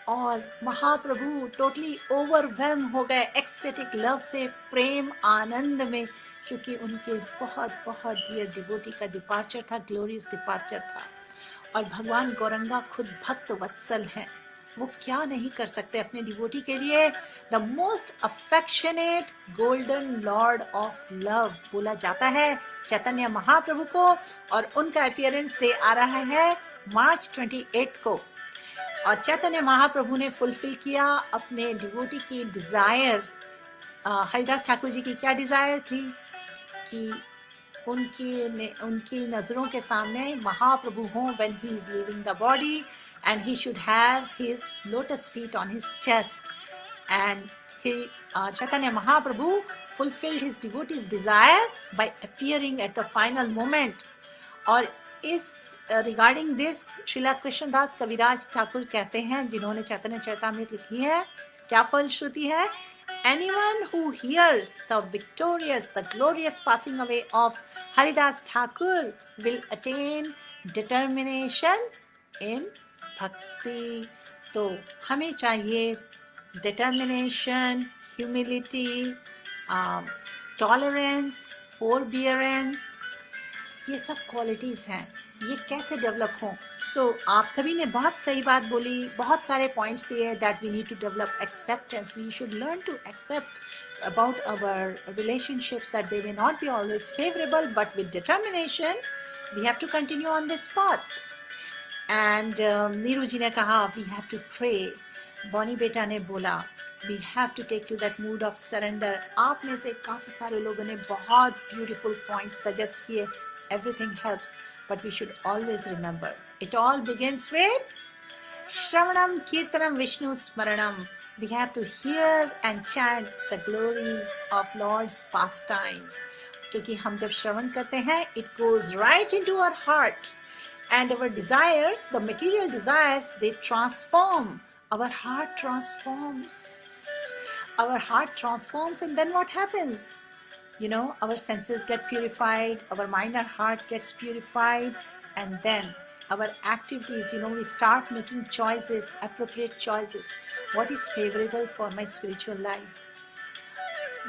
और महाप्रभु टोटली ओवरवेल्म हो गए एक्सटेटिक लव से, प्रेम आनंद में, क्योंकि उनके बहुत बहुत डियर डिवोटी का डिपार्चर था, ग्लोरियस डिपार्चर था. और भगवान गौरंगा खुद भक्त वत्सल हैं, वो क्या नहीं कर सकते अपने डिवोटी के लिए. The most affectionate golden Lord of love बोला जाता है चैतन्य महाप्रभु को. और उनका अपीयरेंस डे आ रहा है मार्च 28 को. और चैतन्य महाप्रभु ने फुलफिल किया अपने डिवोटी की डिज़ायर. हरिदास ठाकुर जी की क्या डिज़ायर थी कि उनकी नज़रों के सामने महाप्रभु हों when he is leaving the body and he should have his lotus feet on his chest. And Chaitanya Mahaprabhu fulfilled his devotee's desire by appearing at the final moment. और इस रिगार्डिंग दिस श्रीला कृष्णदास कविराज ठाकुर कहते हैं, जिन्होंने चैतन्य चरितामृत लिखी है, क्या फलश्रुति है? Anyone who hears the victorious, the glorious passing away of Haridas Thakur will attain determination in bhakti. तो हमें चाहिए determination, humility, tolerance, forbearance, ये सब क्वालिटीज़ हैं. ये कैसे डेवलप हों? आप सभी ने बहुत सही बात बोली, बहुत सारे पॉइंट्स दिए that we need to develop acceptance. We should learn to accept about our relationships that they may not be always favorable, but with determination we have to continue on this path. And Neeru जी ने कहा we have to pray. Bonnie बेटा ने बोला we have to take to that mood of surrender. आप में से काफ़ी सारे लोगों ने बहुत beautiful points suggest किए. Everything helps, but we should always remember it all begins with Shravanam Kirtanam Vishnu Smaranam. We have to hear and chant the glories of Lord's pastimes. क्योंकि हम जब श्रवण करते हैं, it goes right into our heart, and our desires, the material desires, they transform. Our heart transforms. Our heart transforms, and then what happens? You know, our senses get purified, our mind and heart gets purified, and then our activities, you know, we start making choices, appropriate choices. What is favorable for my spiritual life?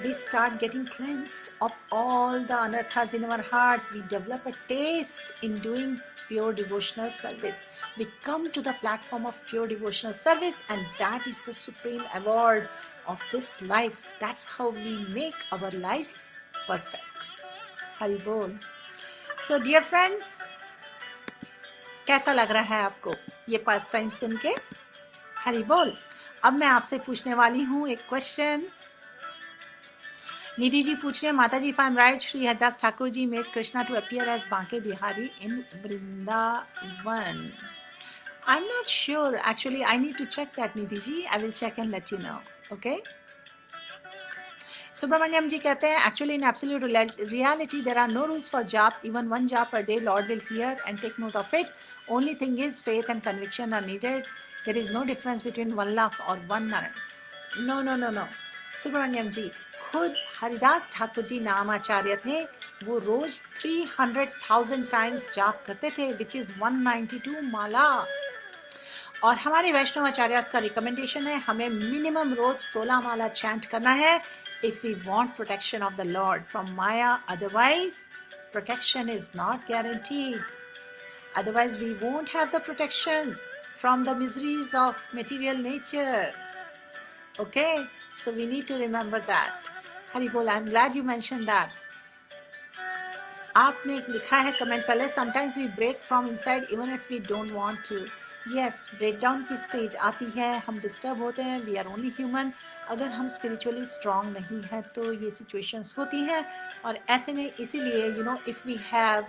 we start getting cleansed of all the anarthas in our heart. We develop a taste in doing pure devotional service. We come to the platform of pure devotional service, and that is the supreme award of this life. That's how we make our life perfect. Hari Bol. So dear friends, कैसा लग रहा है आपको ये पास time सुन के? हरि बोल. अब मैं आपसे पूछने वाली हूँ एक क्वेश्चन. निधि जी पूछ रहे हैं, माता जी, if I'm right, Shri Haridas Thakur ji made Krishna to appear as Banke Bihari in Vrindavan. I'm not sure. Actually, I need to check that, Nidhi ji. I will check and let you know. Okay? Subramanyam ji कहते हैं, actually in absolute reality there are no rules for jap. Even one jap per day, Lord will hear and take note of it. Only thing is faith and conviction are needed. There is no difference between 1 lakh or 1 Narayan. No. Subramaniam जी, खुद हरिदास ठाकुर जी नामाचार्य थे, वो रोज 300,000 times जाप करते थे, which is 192 माला. और हमारे वैष्णव आचार्य का recommendation है, हमें मिनिमम रोज 16 माला चैंट करना है if we want protection of the lord from Maya. Otherwise protection is not guaranteed. Otherwise, we won't have the protection from the miseries of material nature. Okay? So we need to remember that. Hari Bol, I'm glad you mentioned that. आपने लिखा है comment पहले, sometimes we break from inside even if we don't want to. Yes, breakdown की stage आती है, हम disturb होते हैं, we are only human. अगर हम spiritually strong नहीं हैं तो ये situations होती हैं. और ऐसे में इसीलिए if we have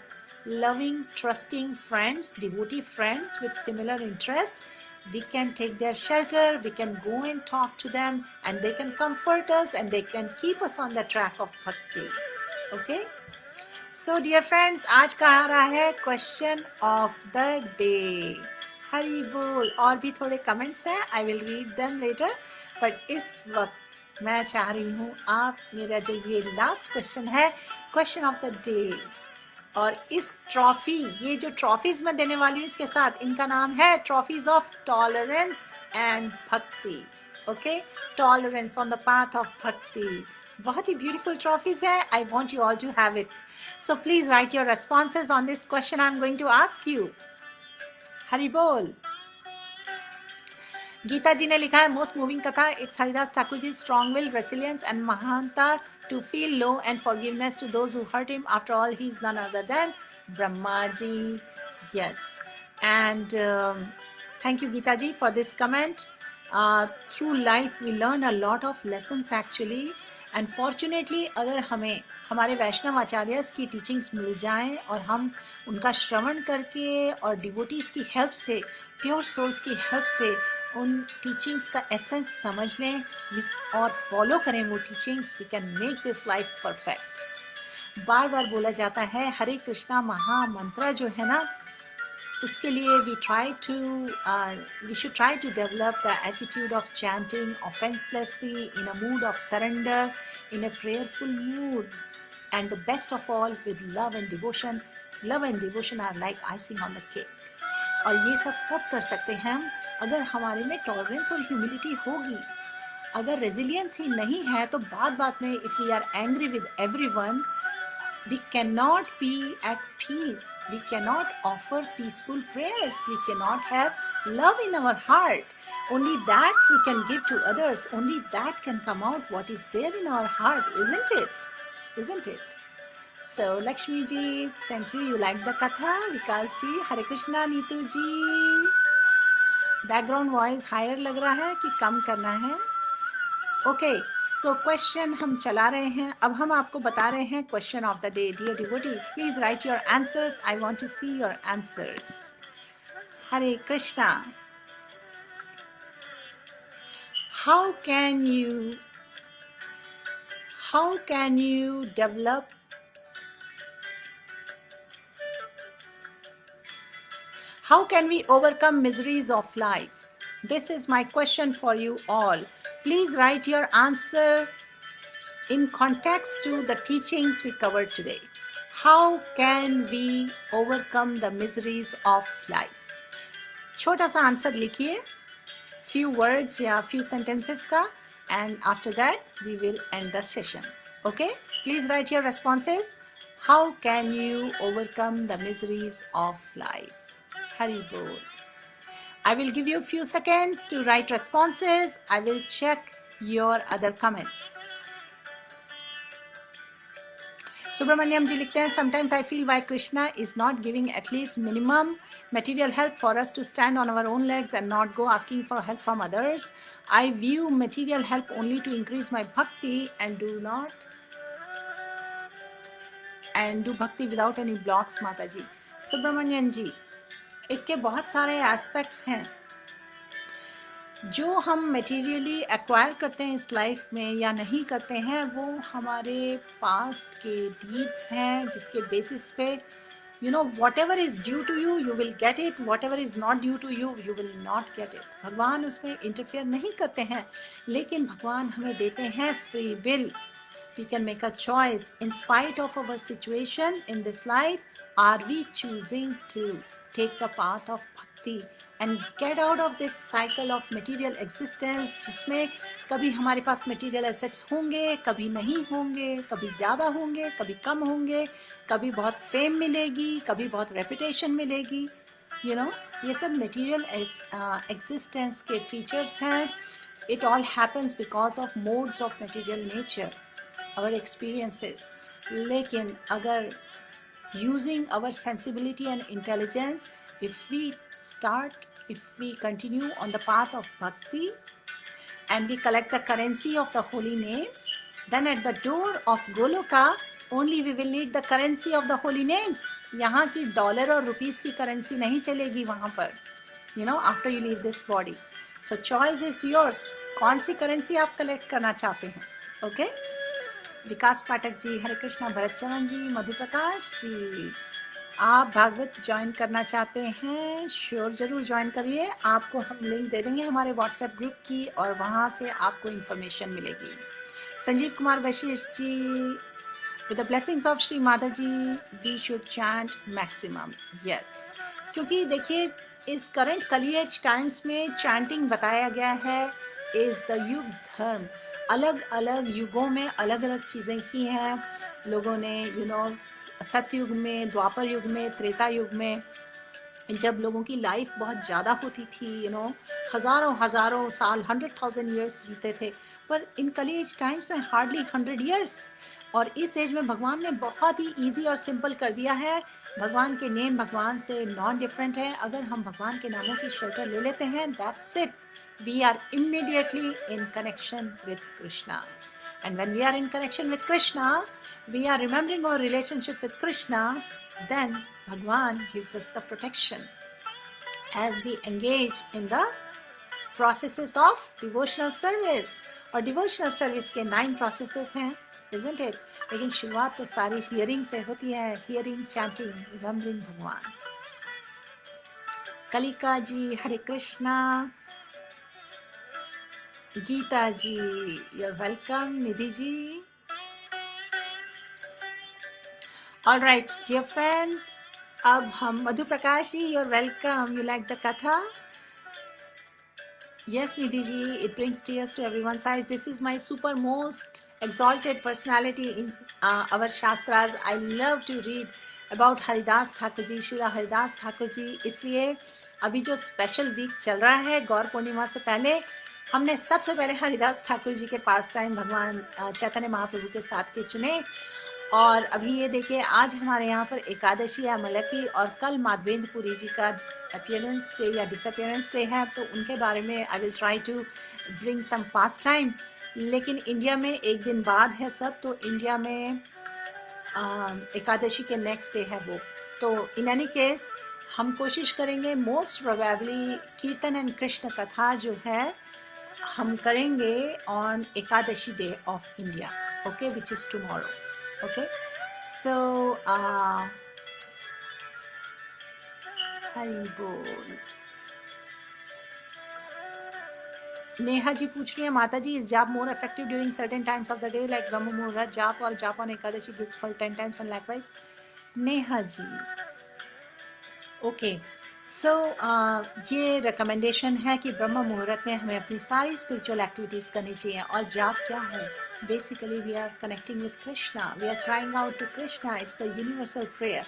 loving, trusting friends, devotee friends with similar interests, we can take their shelter, we can go and talk to them, and they can comfort us and they can keep us on the track of bhakti. Okay? So dear friends, आज का आ रहा है question of the day. Hari बोल. और भी थोड़े comments हैं, I will read them later. But इस वक्त मैं चाह रही हूँ आप मेरा जो ये last question है, question of the day, और इस ट्रॉफी, ये जो ट्रॉफीज मैं देने वाली हूँ इसके साथ, इनका नाम है trophies of tolerance and bhakti. Okay, tolerance on the path of bhakti. बहुत ही ब्यूटीफुल ट्रॉफीज है. I want you all to have it. So please write your responses on this question I am going to ask you. Haribol. Geeta ji ने लिखा है, most moving कथा, it's Haridas Thakur ji strong will, resilience and महानता to feel low and forgiveness to those who hurt him. After all, he is none other than Brahmaji. Yes. And thank you, Geeta ji, for this comment. Through life, we learn a lot of lessons actually. And fortunately, अगर हमें हमारे वैष्णव आचार्य की teachings मिल जाएं और हम उनका श्रवण करके और डिवोटीज की हेल्प से, प्योर सोल्स की हेल्प से उन टीचिंग्स का एसेंस समझ लें और फॉलो करें वो teachings, we can make this life perfect. बार बार बोला जाता है हरे कृष्णा महामंत्र जो है ना, उसके लिए we should try to develop the attitude of chanting offencelessly in a mood of surrender, in a prayerful mood, and the best of all with love and devotion. Love and devotion are like icing on the cake. और ये सब कब कर सकते हैं हम? अगर हमारे में टॉलरेंस और ह्यूमिलिटी होगी. अगर रेजिलियंस ही नहीं है तो बात में if we are angry with everyone, we cannot be at peace, we cannot offer peaceful prayers, we cannot have love in our heart. Only that we can give to others, only that can come out what is there in our heart, isn't it? So Lakshmi ji, thank you, you like the katha. Vikas ji, Hare Krishna. Neetu ji, background voice higher लग रहा है कि कम करना है? Okay, so question हम चला रहे हैं. अब हम आपको बता रहे हैं question of the day. Dear devotees, please write your answers. I want to see your answers. Hare Krishna. How can you develop How can we overcome miseries of life? This is my question for you all. Please write your answer in context to the teachings we covered today. How can we overcome the miseries of life? छोटा सा answer लिखिए. few words या few sentences का, and after that we will end the session. Okay, please write your responses. How can you overcome the miseries of life? Hari Bol. I will give you a few seconds to write responses. I will check your other comments. Subramanyam ji likhte hain, sometimes I feel why Krishna is not giving at least minimum material help for us to stand on our own legs and not go asking for help from others. I view material help only to increase my bhakti and do bhakti without any blocks, Mataji. Subramanyam ji, इसके बहुत सारे aspects हैं. जो हम materially acquire करते हैं इस life में या नहीं करते हैं, वो हमारे पास्ट के डीड्स हैं, जिसके बेसिस पे whatever is due to you, you will get it. Whatever is not due to you, you will not get it. भगवान उसमें इंटरफेयर नहीं करते हैं, लेकिन भगवान हमें देते हैं free will. We can make a choice in spite of our situation in this life. Are we choosing to take the path of bhakti and get out of this cycle of material existence, जिसमें कभी हमारे पास material assets होंगे, कभी नहीं होंगे, कभी ज़्यादा होंगे, कभी कम होंगे, कभी बहुत fame मिलेगी, कभी बहुत reputation मिलेगी. ये सब material existence के features हैं. It all happens because of modes of material nature, our experiences. लेकिन अगर using our sensibility and intelligence, if we continue on the path of bhakti and we collect the currency of the holy names, then at the door of Goloka only we will need the currency of the holy names. यहाँ की dollar और rupees की currency नहीं चलेगी वहाँ पर, after you leave this body. So choice is yours. कौन सी currency आप कलेक्ट करना चाहते हैं? ओके. विकास पाठक जी, हरे कृष्णा. भरत चरण जी, मधु प्रकाश जी, आप भागवत ज्वाइन करना चाहते हैं? श्योर, जरूर ज्वाइन करिए. आपको हम लिंक दे देंगे हमारे व्हाट्सएप ग्रुप की, और वहाँ से आपको इन्फॉर्मेशन मिलेगी. Sanjeev Kumar Vashisht ji, with the blessings of Shri mata ji we should chant maximum. Yes, क्योंकि देखिए इस करंट कलिएज टाइम्स में चैंटिंग बताया गया है इज द युग धर्म. अलग अलग युगों में अलग अलग चीज़ें की हैं लोगों ने. सतयुग में, द्वापर युग में, त्रेता युग में, जब लोगों की लाइफ बहुत ज़्यादा होती थी, हज़ारों साल, 100,000 ईयर्स जीते थे. पर इन कलिएज टाइम्स में हार्डली 100 ईयर्स. और इस एज में भगवान ने बहुत ही इजी और सिंपल कर दिया है. भगवान के नेम भगवान से नॉन डिफरेंट है. अगर हम भगवान के नामों की शेल्टर ले लेते हैं, that's it, we are immediately in connection with Krishna. And when we are in connection with Krishna, we are remembering our relationship with Krishna, then Bhagwan gives us the protection as we engage in the processes of devotional service. और devotional service के 9 processes हैं, isn't it? लेकिन शुरुआत तो सारी hearing से होती है. hearing, chanting, remembering भगवान. कलिका जी, हरे कृष्णा. गीता जी, you're welcome. Nidhi ji. All right, dear friends, अब हम, मधु प्रकाश जी, you're welcome. You like the katha? Yes, Nidhi ji, it brings tears to everyone's eyes. This is my super most exalted personality in our Shastras. I love to read about Haridas Thakur ji, Srila Haridas Thakur ji. इसलिए अभी जो special week चल रहा है गौर पूर्णिमा से पहले, हमने सबसे पहले हरिदास ठाकुर जी के पास टाइम भगवान चैतन्य महाप्रभु के साथ के चुने. और अभी ये देखिए, आज हमारे यहाँ पर एकादशी है, मलकी, और कल माधवेंद्र पुरी जी का अपीयरेंस डे या डिसअपीयरेंस डे है. तो उनके बारे में I will try to bring some pastime. लेकिन इंडिया में एक दिन बाद है सब, तो इंडिया में एकादशी के नेक्स्ट डे है वो. तो इन एनी केस हम कोशिश करेंगे, मोस्ट प्रोबेबली कीर्तन एंड कृष्ण कथा जो है हम करेंगे on Ekadashi day of India. Okay, which is tomorrow. Okay, so Hari bol. Neha जी पूछ रही है, माता ji, is jaap more effective during certain times of the day like Brahma muhurta jaap और jaap on Ekadashi gives for 10 times and likewise? Neha ji, okay, so ये रिकमेंडेशन है कि ब्रह्म मुहूर्त में हमें अपनी सारी स्पिरिचुअल एक्टिविटीज़ करनी चाहिए। और जाप क्या है? Basically we are connecting with Krishna, we are crying out to Krishna, it's the universal prayer.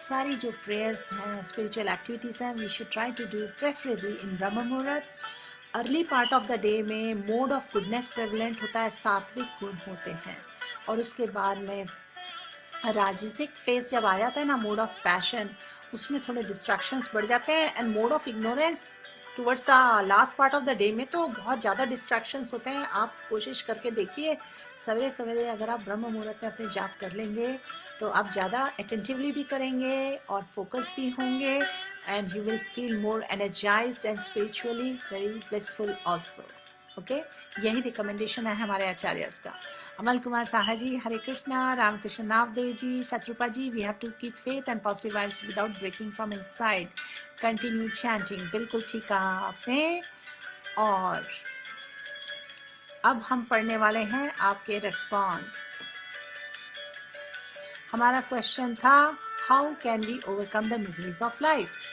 सारी जो प्रेयर्स हैं, स्पिरिचुअल एक्टिविटीज़ हैं, we should try to do preferably in Brahma Muhurta. Early part of the day में मोड ऑफ गुडनेस प्रेवलेंट होता है, सात्विक गुण होते हैं। और उसके बाद में राजसिक फेज जब आ जाता है ना, मोड ऑफ पैशन, उसमें थोड़े डिस्ट्रैक्शंस बढ़ जाते हैं। And mode of ignorance towards the last part of the day में तो बहुत ज़्यादा डिस्ट्रैक्शंस होते हैं। आप कोशिश करके देखिए, सवेरे सवेरे अगर आप ब्रह्म मुहूर्त में अपने जाप कर लेंगे तो आप ज़्यादा अटेंटिवली भी करेंगे और फोकस भी होंगे, and you will feel more energised and spiritually very blissful also. Okay, यही रिकमेंडेशन है हमारे आचार्य का। Amal Kumar Saha ji, Hare Krishna. Ramkrishna Navdev ji, Satarupa ji, we have to keep faith and positive vibes without breaking from inside, continue chanting. बिल्कुल ठीक कहा आपने। और अब हम पढ़ने वाले हैं आपके रिस्पॉन्स। हमारा क्वेश्चन था, how can we overcome the miseries of life.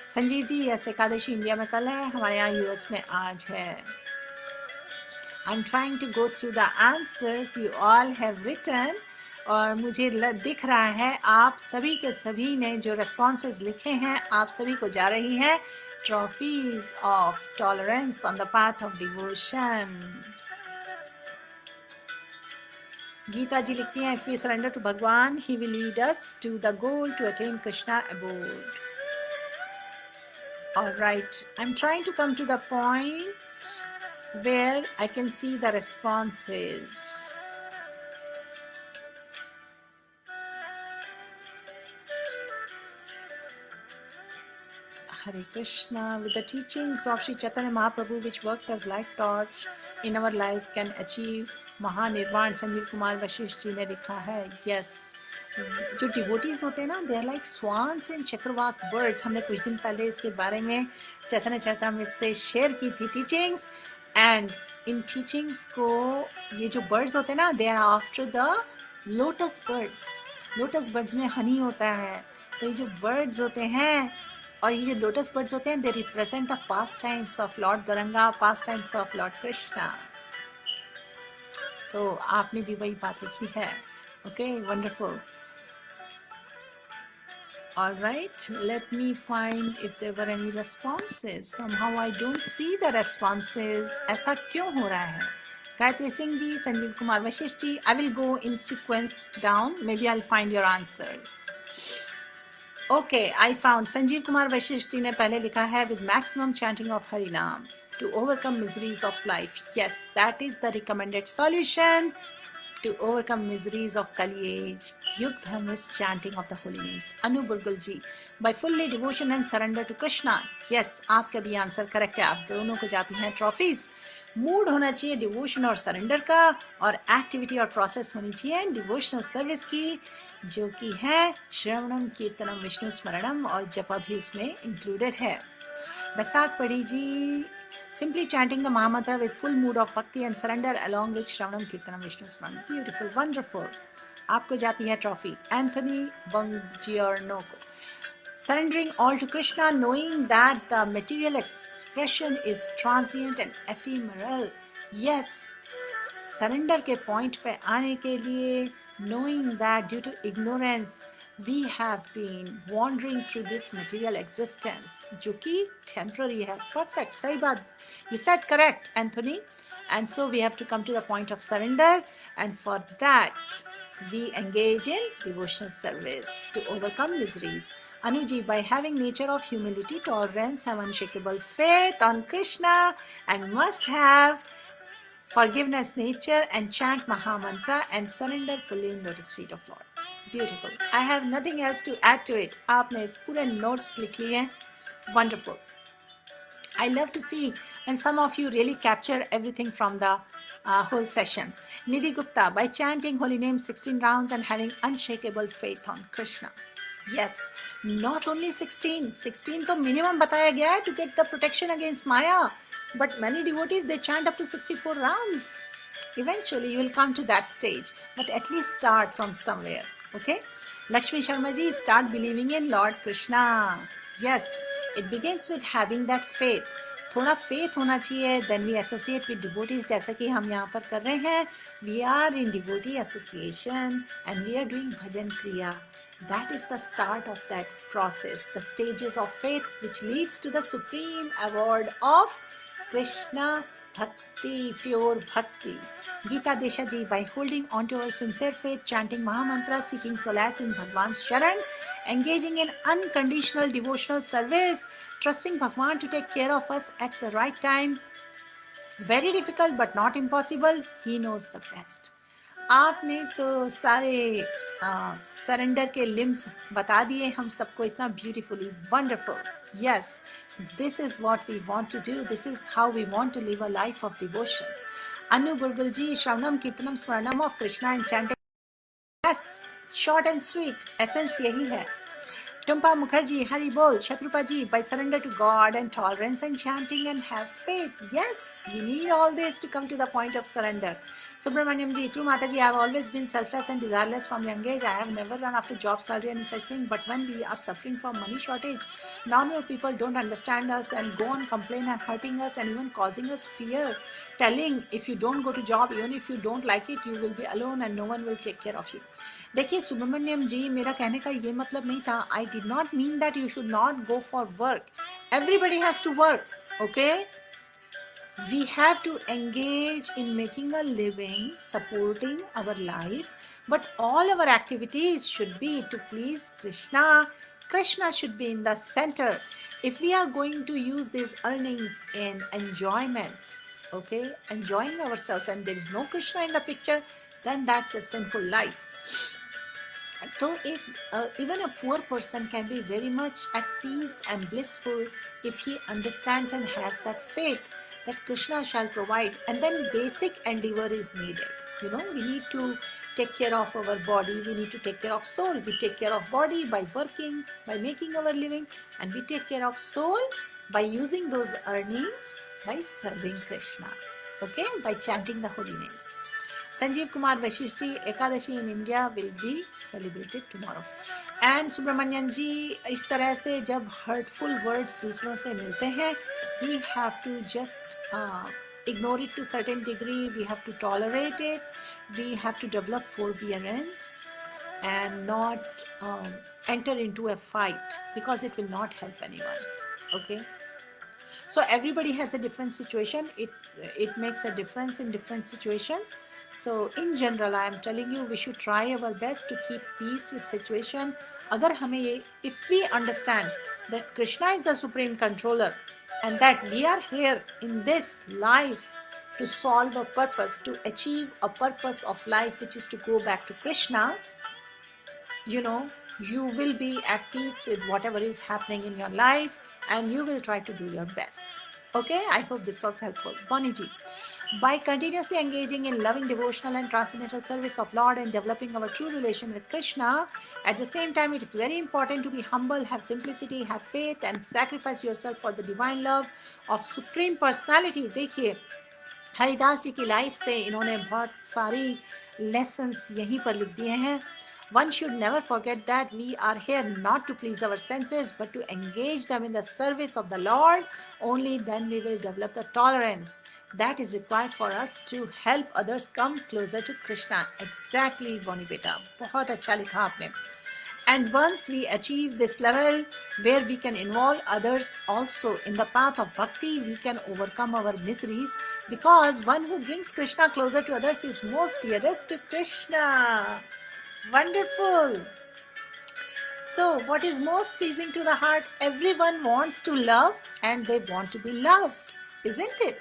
Sanjeev ji, yes, Ekadashi India में कल है, हमारे यहाँ यूएस में आज है। I'm trying to go through the answers you all have written, और मुझे दिख रहा है आप सभी के सभी ने जो रेस्पॉन्सेज लिखे हैं, आप सभी को जा रही हैं trophies of tolerance on the path of devotion. Geeta ji लिखती हैं, if we surrender to भगवान, he will lead us to the goal to attain Krishna abode. All right, I'm trying to come to the point where I can see the responses. Hare Krishna. With the teachings of Sri Chaitanya Mahaprabhu, which works as light torch in our life, can achieve Mahanirvan. Sanjeev Kumar Vashisht जी ने लिखा है, yes. जो devotees होते हैं ना, they are like swans and chakravak birds. हमने कुछ दिन पहले इसके बारे में चैतन्य चरितामृत से शेयर की थी टीचिंग्स। एंड इन टीचिंग्स को ये जो बर्ड्स होते हैं ना, they are after the lotus birds. Lotus birds में हनी होता है, तो ये जो बर्ड्स होते हैं और ये जो लोटस बर्ड्स होते हैं, they represent the past times of Lord Gauranga, past times of Lord Krishna. तो आपने भी वही बात लिखी है। Okay, wonderful. All right, let me find if there were any responses. Somehow I don't see the responses. ऐसा क्यों हो रहा है? गायत्री सिंह जी, संजीव कुमार वशिष्ठ जी, I will go in sequence down. Maybe I'll find your answers. Okay, I found Sanjeev Kumar Vashisht जी ने पहले लिखा है, with maximum chanting of Hari Naam to overcome miseries of life. Yes, that is the recommended solution to overcome miseries of Kali age. Yug Dharma is chanting of the holy names. Anu Burgul ji, by fully devotion and surrender to Krishna. Yes, आपका भी answer correct है। आप दोनों को जाती हैं trophies. Mood होना चाहिए डिवोशन और सरेंडर का, और एक्टिविटी और प्रोसेस होनी चाहिए डिवोशनल सर्विस की, जो कि है श्रवणम कीर्तनम विष्णु स्मरणम, और जपा भी उसमें इंक्लूडेड है। बैसाख पढ़ी जी, simply chanting the Mahamantra with full mood of bhakti and surrender along with Shravanam Kirtanam Vishnu Smaran. Beautiful, wonderful. आपको जाती है trophy. Anthony Bongiorno, surrendering all to Krishna, knowing that the material expression is transient and ephemeral. Yes, surrender के point पे आने के लिए, knowing that due to ignorance we have been wandering through this material existence, जो कि temporary है। Perfect, सही बात, you said correct, Anthony. And so we have to come to the point of surrender, and for that we engage in devotional service to overcome miseries. Anuji, by having nature of humility, tolerance, have unshakable faith on Krishna, and must have forgiveness nature, and chant Mahamantra and surrender fully in lotus feet of Lord. Beautiful. I have nothing else to add to it. आपने पूरे notes लिख लिए हैं. Wonderful. I love to see when some of you really capture everything from the whole session. Nidhi Gupta, by chanting holy name 16 rounds and having unshakable faith on Krishna. Yes, not only 16 तो minimum बताया गया है to get the protection against Maya. But many devotees, they chant up to 64 rounds. Eventually you will come to that stage, but at least start from somewhere. Okay, Lakshmi Sharma ji, start believing in Lord Krishna. Yes, it begins with having that faith. थोड़ा faith होना चाहिए. Then we associate with devotees, जैसा कि हम यहाँ पर कर रहे हैं. We are in devotee association and we are doing bhajan kriya. That is the start of that process, the stages of faith, which leads to the supreme award of Krishna Bhakti, pure Bhakti. Geeta Deshaji, by holding on to our sincere faith, chanting Mahamantra, seeking solace in Bhagwan's Sharan, engaging in unconditional devotional service, trusting Bhagwan to take care of us at the right time. Very difficult but not impossible. He knows the best. आपने तो सारे surrender के limbs बता दिए हम सबको इतना beautifully. Wonderful. Yes, this is what we want to do. This is how we want to live a life of devotion. Anu Gurgul ji, shravanam kirtanam smaranam of Krishna and chanting. Yes, short and sweet, essence यही है. Tumpa Mukherjee, Hari Bol. Shatrupa ji, by surrender to God and tolerance and chanting and have faith. Yes, we need all this to come to the point of surrender. Subramanyam ji, true Mataji, I have always been selfless and desireless from young age. I have never run after job, salary and such thing. But when we are suffering from money shortage, normal people don't understand us and go on complaining and hurting us and even causing us fear. Telling if you don't go to job, even if you don't like it, you will be alone and no one will take care of you. देखिए सुब्रमण्यम जी, मेरा कहने का ये मतलब नहीं था. I did not mean that you should not go for work. Everybody has to work. Okay, we have to engage in making a living, supporting our life, but all our activities should be to please Krishna. Krishna should be in the center. If we are going to use these earnings in enjoyment, okay, enjoying ourselves, and there is no Krishna in the picture, then that's a sinful life. So even a poor person can be very much at peace and blissful if he understands and has that faith that Krishna shall provide. And then basic endeavor is needed. You know, we need to take care of our body, we need to take care of soul. We take care of body by working, by making our living, and we take care of soul by using those earnings by serving Krishna, okay, by chanting the holy names. Sanjeev Kumar Vashishti, Ekadashi in India will be celebrated tomorrow. And Subramanian ji, इस तरह से जब hurtful words दूसरों से मिलते हैं, we have to just ignore it to certain degree. We have to tolerate it. We have to develop forbearance and not enter into a fight, because it will not help anyone. Okay. So everybody has a different situation. It makes a difference in different situations. So in general, I am telling you, we should try our best to keep peace with situation. अगर हमें ये, if we understand that Krishna is the supreme controller and that we are here in this life to solve a purpose, to achieve a purpose of life, which is to go back to Krishna, you know, you will be at peace with whatever is happening in your life and you will try to do your best. Okay, I hope this was helpful. Bonnie ji, by continuously engaging in loving devotional and transcendental service of Lord and developing our true relation with Krishna, at the same time it is very important to be humble, have simplicity, have faith and sacrifice yourself for the divine love of Supreme Personality. देखिए हरिदास जी की life से इन्होंने बहुत सारी lessons यहीं पर लिख दिए हैं. One should never forget that we are here not to please our senses, but to engage them in the service of the Lord. Only then we will develop the tolerance that is required for us to help others come closer to Krishna. Exactly, Bonnie beta. बहुत अच्छा लिखा आपने. And once we achieve this level where we can involve others also in the path of bhakti, we can overcome our miseries, because one who brings Krishna closer to others is most dearest to Krishna. Wonderful. So what is most pleasing to the heart? Everyone wants to love and they want to be loved, isn't it?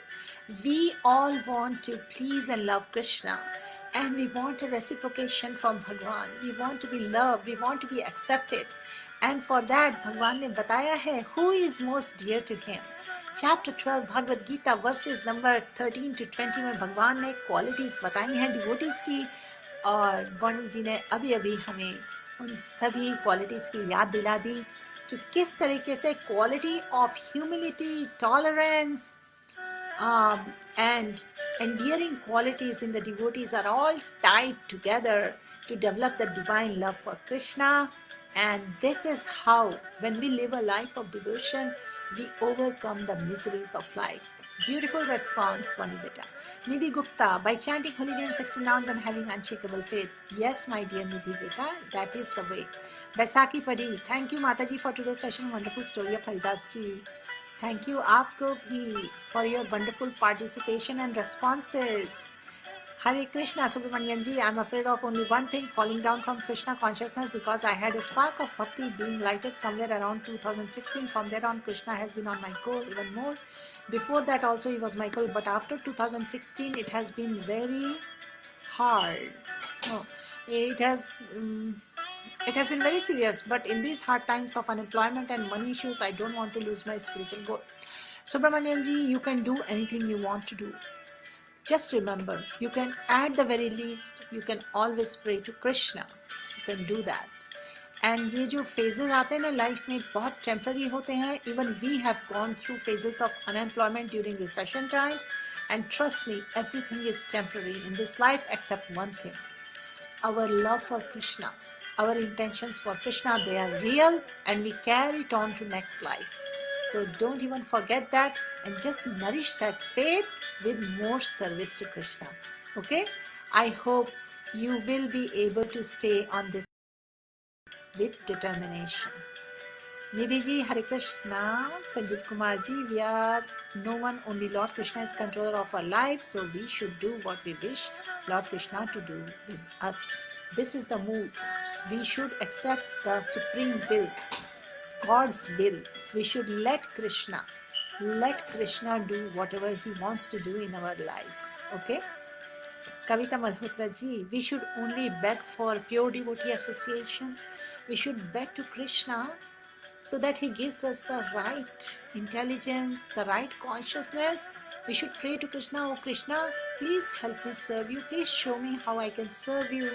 We all want to please and love Krishna, and we want a reciprocation from Bhagwan. We want to be loved, we want to be accepted, and for that Bhagwan ने बताया है who is most dear to him. Chapter 12 Bhagavad Gita verses number 13 to 20 में भगवान ने qualities बताई हैं devotees की, और बॉनी जी ने अभी अभी हमें उन सभी क्वालिटीज़ की याद दिला दी कि किस तरीके से quality of humility, tolerance and endearing qualities in the devotees are all tied together to develop the divine love for Krishna. And this is how, when we live a life of devotion, we overcome the miseries of life. Beautiful response, Vanidita. Nidhi Gupta, by chanting holy name 16 rounds and having unshakable faith. Yes, my dear Nidhi Gupta, that is the way. Baisakhi Padi, thank you Mataji for today's session. Wonderful story of Haridas ji. Thank you आपको भी for your wonderful participation and responses. Hare Krishna, Subramanian ji, I'm afraid of only one thing, falling down from Krishna consciousness, because I had a spark of bhakti being lighted somewhere around 2016. From there on, Krishna has been on my goal even more. Before that also he was my goal, but after 2016 it has been very hard. No, it has been very serious, but in these hard times of unemployment and money issues, I don't want to lose my spiritual goal. Subramanian ji, you can do anything you want to do. Just remember, you can, at the very least, you can always pray to Krishna. You can do that. And ये जो phases आते हैं ना life में बहुत temporary होते हैं. Even we have gone through phases of unemployment during recession times. And trust me, everything is temporary in this life except one thing. Our love for Krishna, our intentions for Krishna, they are real, and we carry it on to next life. So don't even forget that, and just nourish that faith with more service to Krishna. Okay? I hope you will be able to stay on this with determination. Nidhi ji, Hare Krishna. Sanjeev Kumar ji, we are no one, only Lord Krishna is controller of our lives, so we should do what we wish Lord Krishna to do with us. This is the mood. We should accept the supreme will, God's will. We should let Krishna do whatever he wants to do in our life. Okay? Kavita Malhotra ji, we should only beg for pure devotee association. We should beg to Krishna so that he gives us the right intelligence, the right consciousness. We should pray to Krishna, oh Krishna, please help me serve you. Please show me how I can serve you.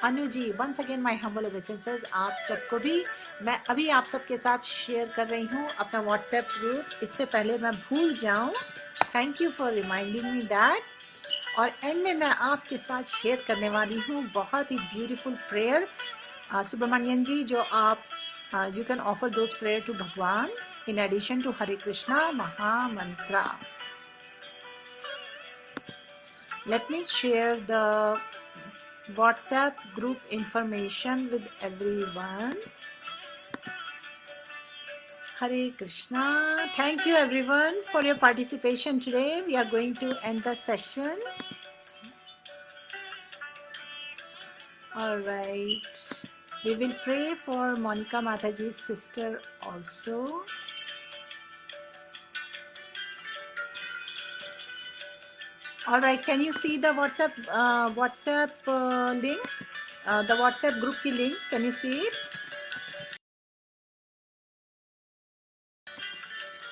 Anu ji, once again my humble obeisances. आप सबको भी मैं अभी आप सबके साथ share कर रही हूँ अपना व्हाट्सएप ग्रुप. इससे पहले मैं भूल जाऊँ, thank you for reminding me that. और एंड में मैं आपके साथ शेयर करने वाली हूँ बहुत ही ब्यूटीफुल प्रेयर. सुब्रमण्यन जी, जो आप you can offer those prayer to Bhagwan in addition to Hare Krishna Maha Mantra. Let me share the WhatsApp group information with everyone. Hare Krishna. Thank you everyone for your participation today. We are going to end the session. All right. We will pray for Monica Mataji's sister also. All right, can you see the WhatsApp link? The WhatsApp group की link, can you see it?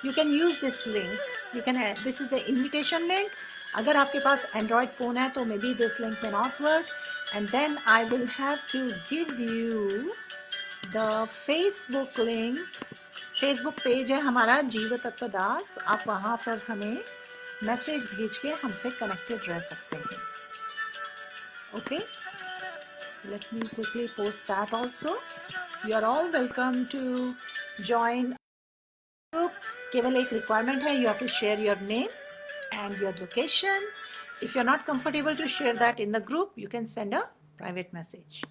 You can use this link. You can. This is the invitation link. अगर आपके पास Android phone है तो maybe this link may not work. And then I will have to give you the Facebook link. Facebook page है हमारा जीव तत्व दास. आप वहाँ पर हमें मैसेज भेज के हमसे कनेक्टेड रह सकते हैं. Okay? Let me quickly post that also. You are all welcome to join group. केवल एक requirement है, you have to share your name and your location. If you're not comfortable to share that in the group, you can send a private message.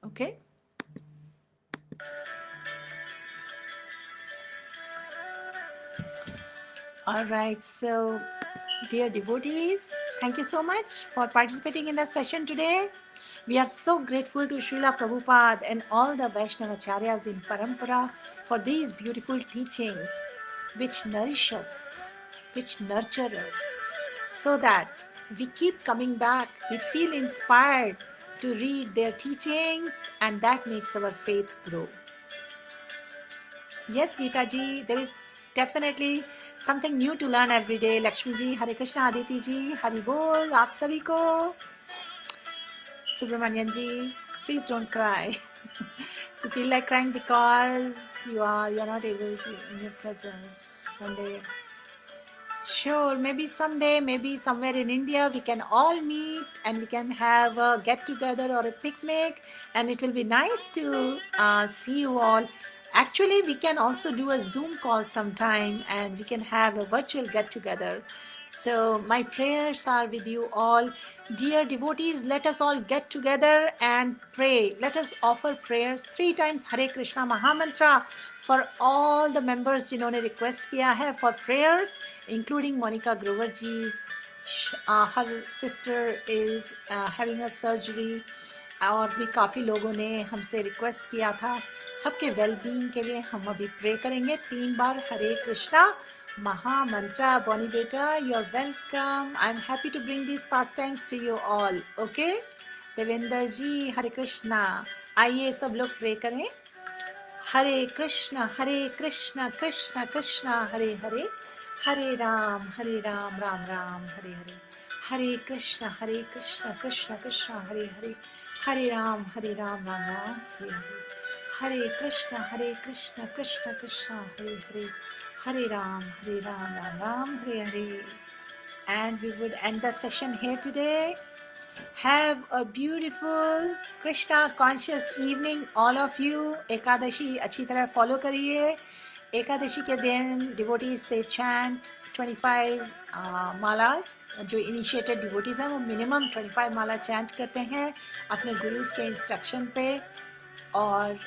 Okay? All right, so dear devotees, thank you so much for participating in the session today. We are so grateful to Srila Prabhupada and all the Vaishnavacharyas in Parampara for these beautiful teachings which nourish us, which nurture us, so that we keep coming back, we feel inspired to read their teachings, and that makes our faith grow. Yes, Geeta ji, there is definitely something new to learn every day. Lakshmi ji, Hare Krishna, Aditi ji, Hari Bol, aap sabhi ko. Subramanian ji, please don't cry. You feel like crying because you're not able to in your presence one day. Sure, maybe someday, maybe somewhere in India, we can all meet and we can have a get together or a picnic, and it will be nice to see you all. Actually, we can also do a Zoom call sometime and we can have a virtual get together. So, my prayers are with you all. Dear devotees, let us all get together and pray. Let us offer prayers 3 times Hare Krishna Mahamantra for all the members जिन्होंने request किया है for prayers, including Monica Grover ji. Her sister is having a surgery. और भी काफ़ी लोगों ने हमसे request किया था. सबके वेलबींग के लिए हम अभी प्रे करेंगे 3 बार हरे कृष्णा महामंत्रा. बॉनी बेटा, you are welcome. I am happy to bring this pastimes to you all. Okay Devendra ji, Hare Krishna. आइए सब लोग प्रे करें. हरे कृष्णा कृष्णा कृष्णा हरे हरे, हरे राम राम राम हरे हरे. हरे कृष्णा कृष्णा कृष्णा हरे हरे, हरे राम राम राम हरे हरे. हरे कृष्णा कृष्णा कृष्णा हरे हरे, हरे राम राम राम हरे हरे. And we would end the session here today. Have a beautiful Krishna conscious evening, all of you. Ekadashi अच्छी तरह follow करिए. एकादशी के दिन devotees से चैंट 25 मालास. जो इनिशिएटेड डिवोटीज हैं वो मिनिमम 25 माला चैंट करते हैं अपने गुरुज के इंस्ट्रक्शन पे, और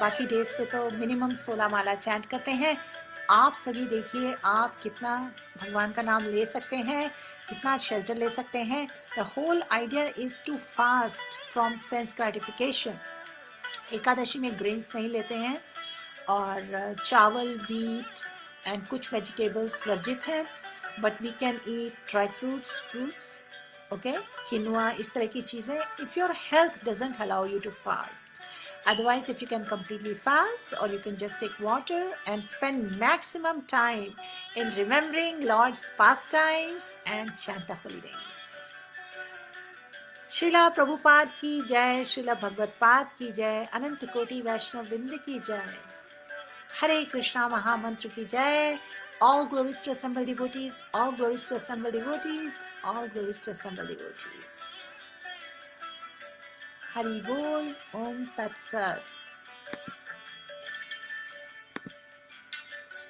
बाकी डेज पे तो मिनिमम 16 माला चैंट करते हैं. आप सभी देखिए आप कितना भगवान का नाम ले सकते हैं, कितना शेल्टर ले सकते हैं. The whole idea is to fast from sense gratification. Ekadashi में ग्रेन्स नहीं लेते हैं और चावल, व्हीट एंड कुछ वेजिटेबल्स वर्जित हैं, but we can eat dry fruits, okay, quinoa, इस तरह की चीज़ें. If your health doesn't allow you to fast. Otherwise, if you can completely fast, or you can just take water and spend maximum time in remembering Lord's pastimes and chant the holy names. Srila Prabhupada की जय, श्रीला भगवतपाद की जय, अनंत कोटि वैष्णव वृंद की जय. हरे कृष्णा महामंत्र की जय. All glories to assembled devotees, all glories to assembled devotees, all glories to assembled devotees. Hari बोल. ओम तत्सत.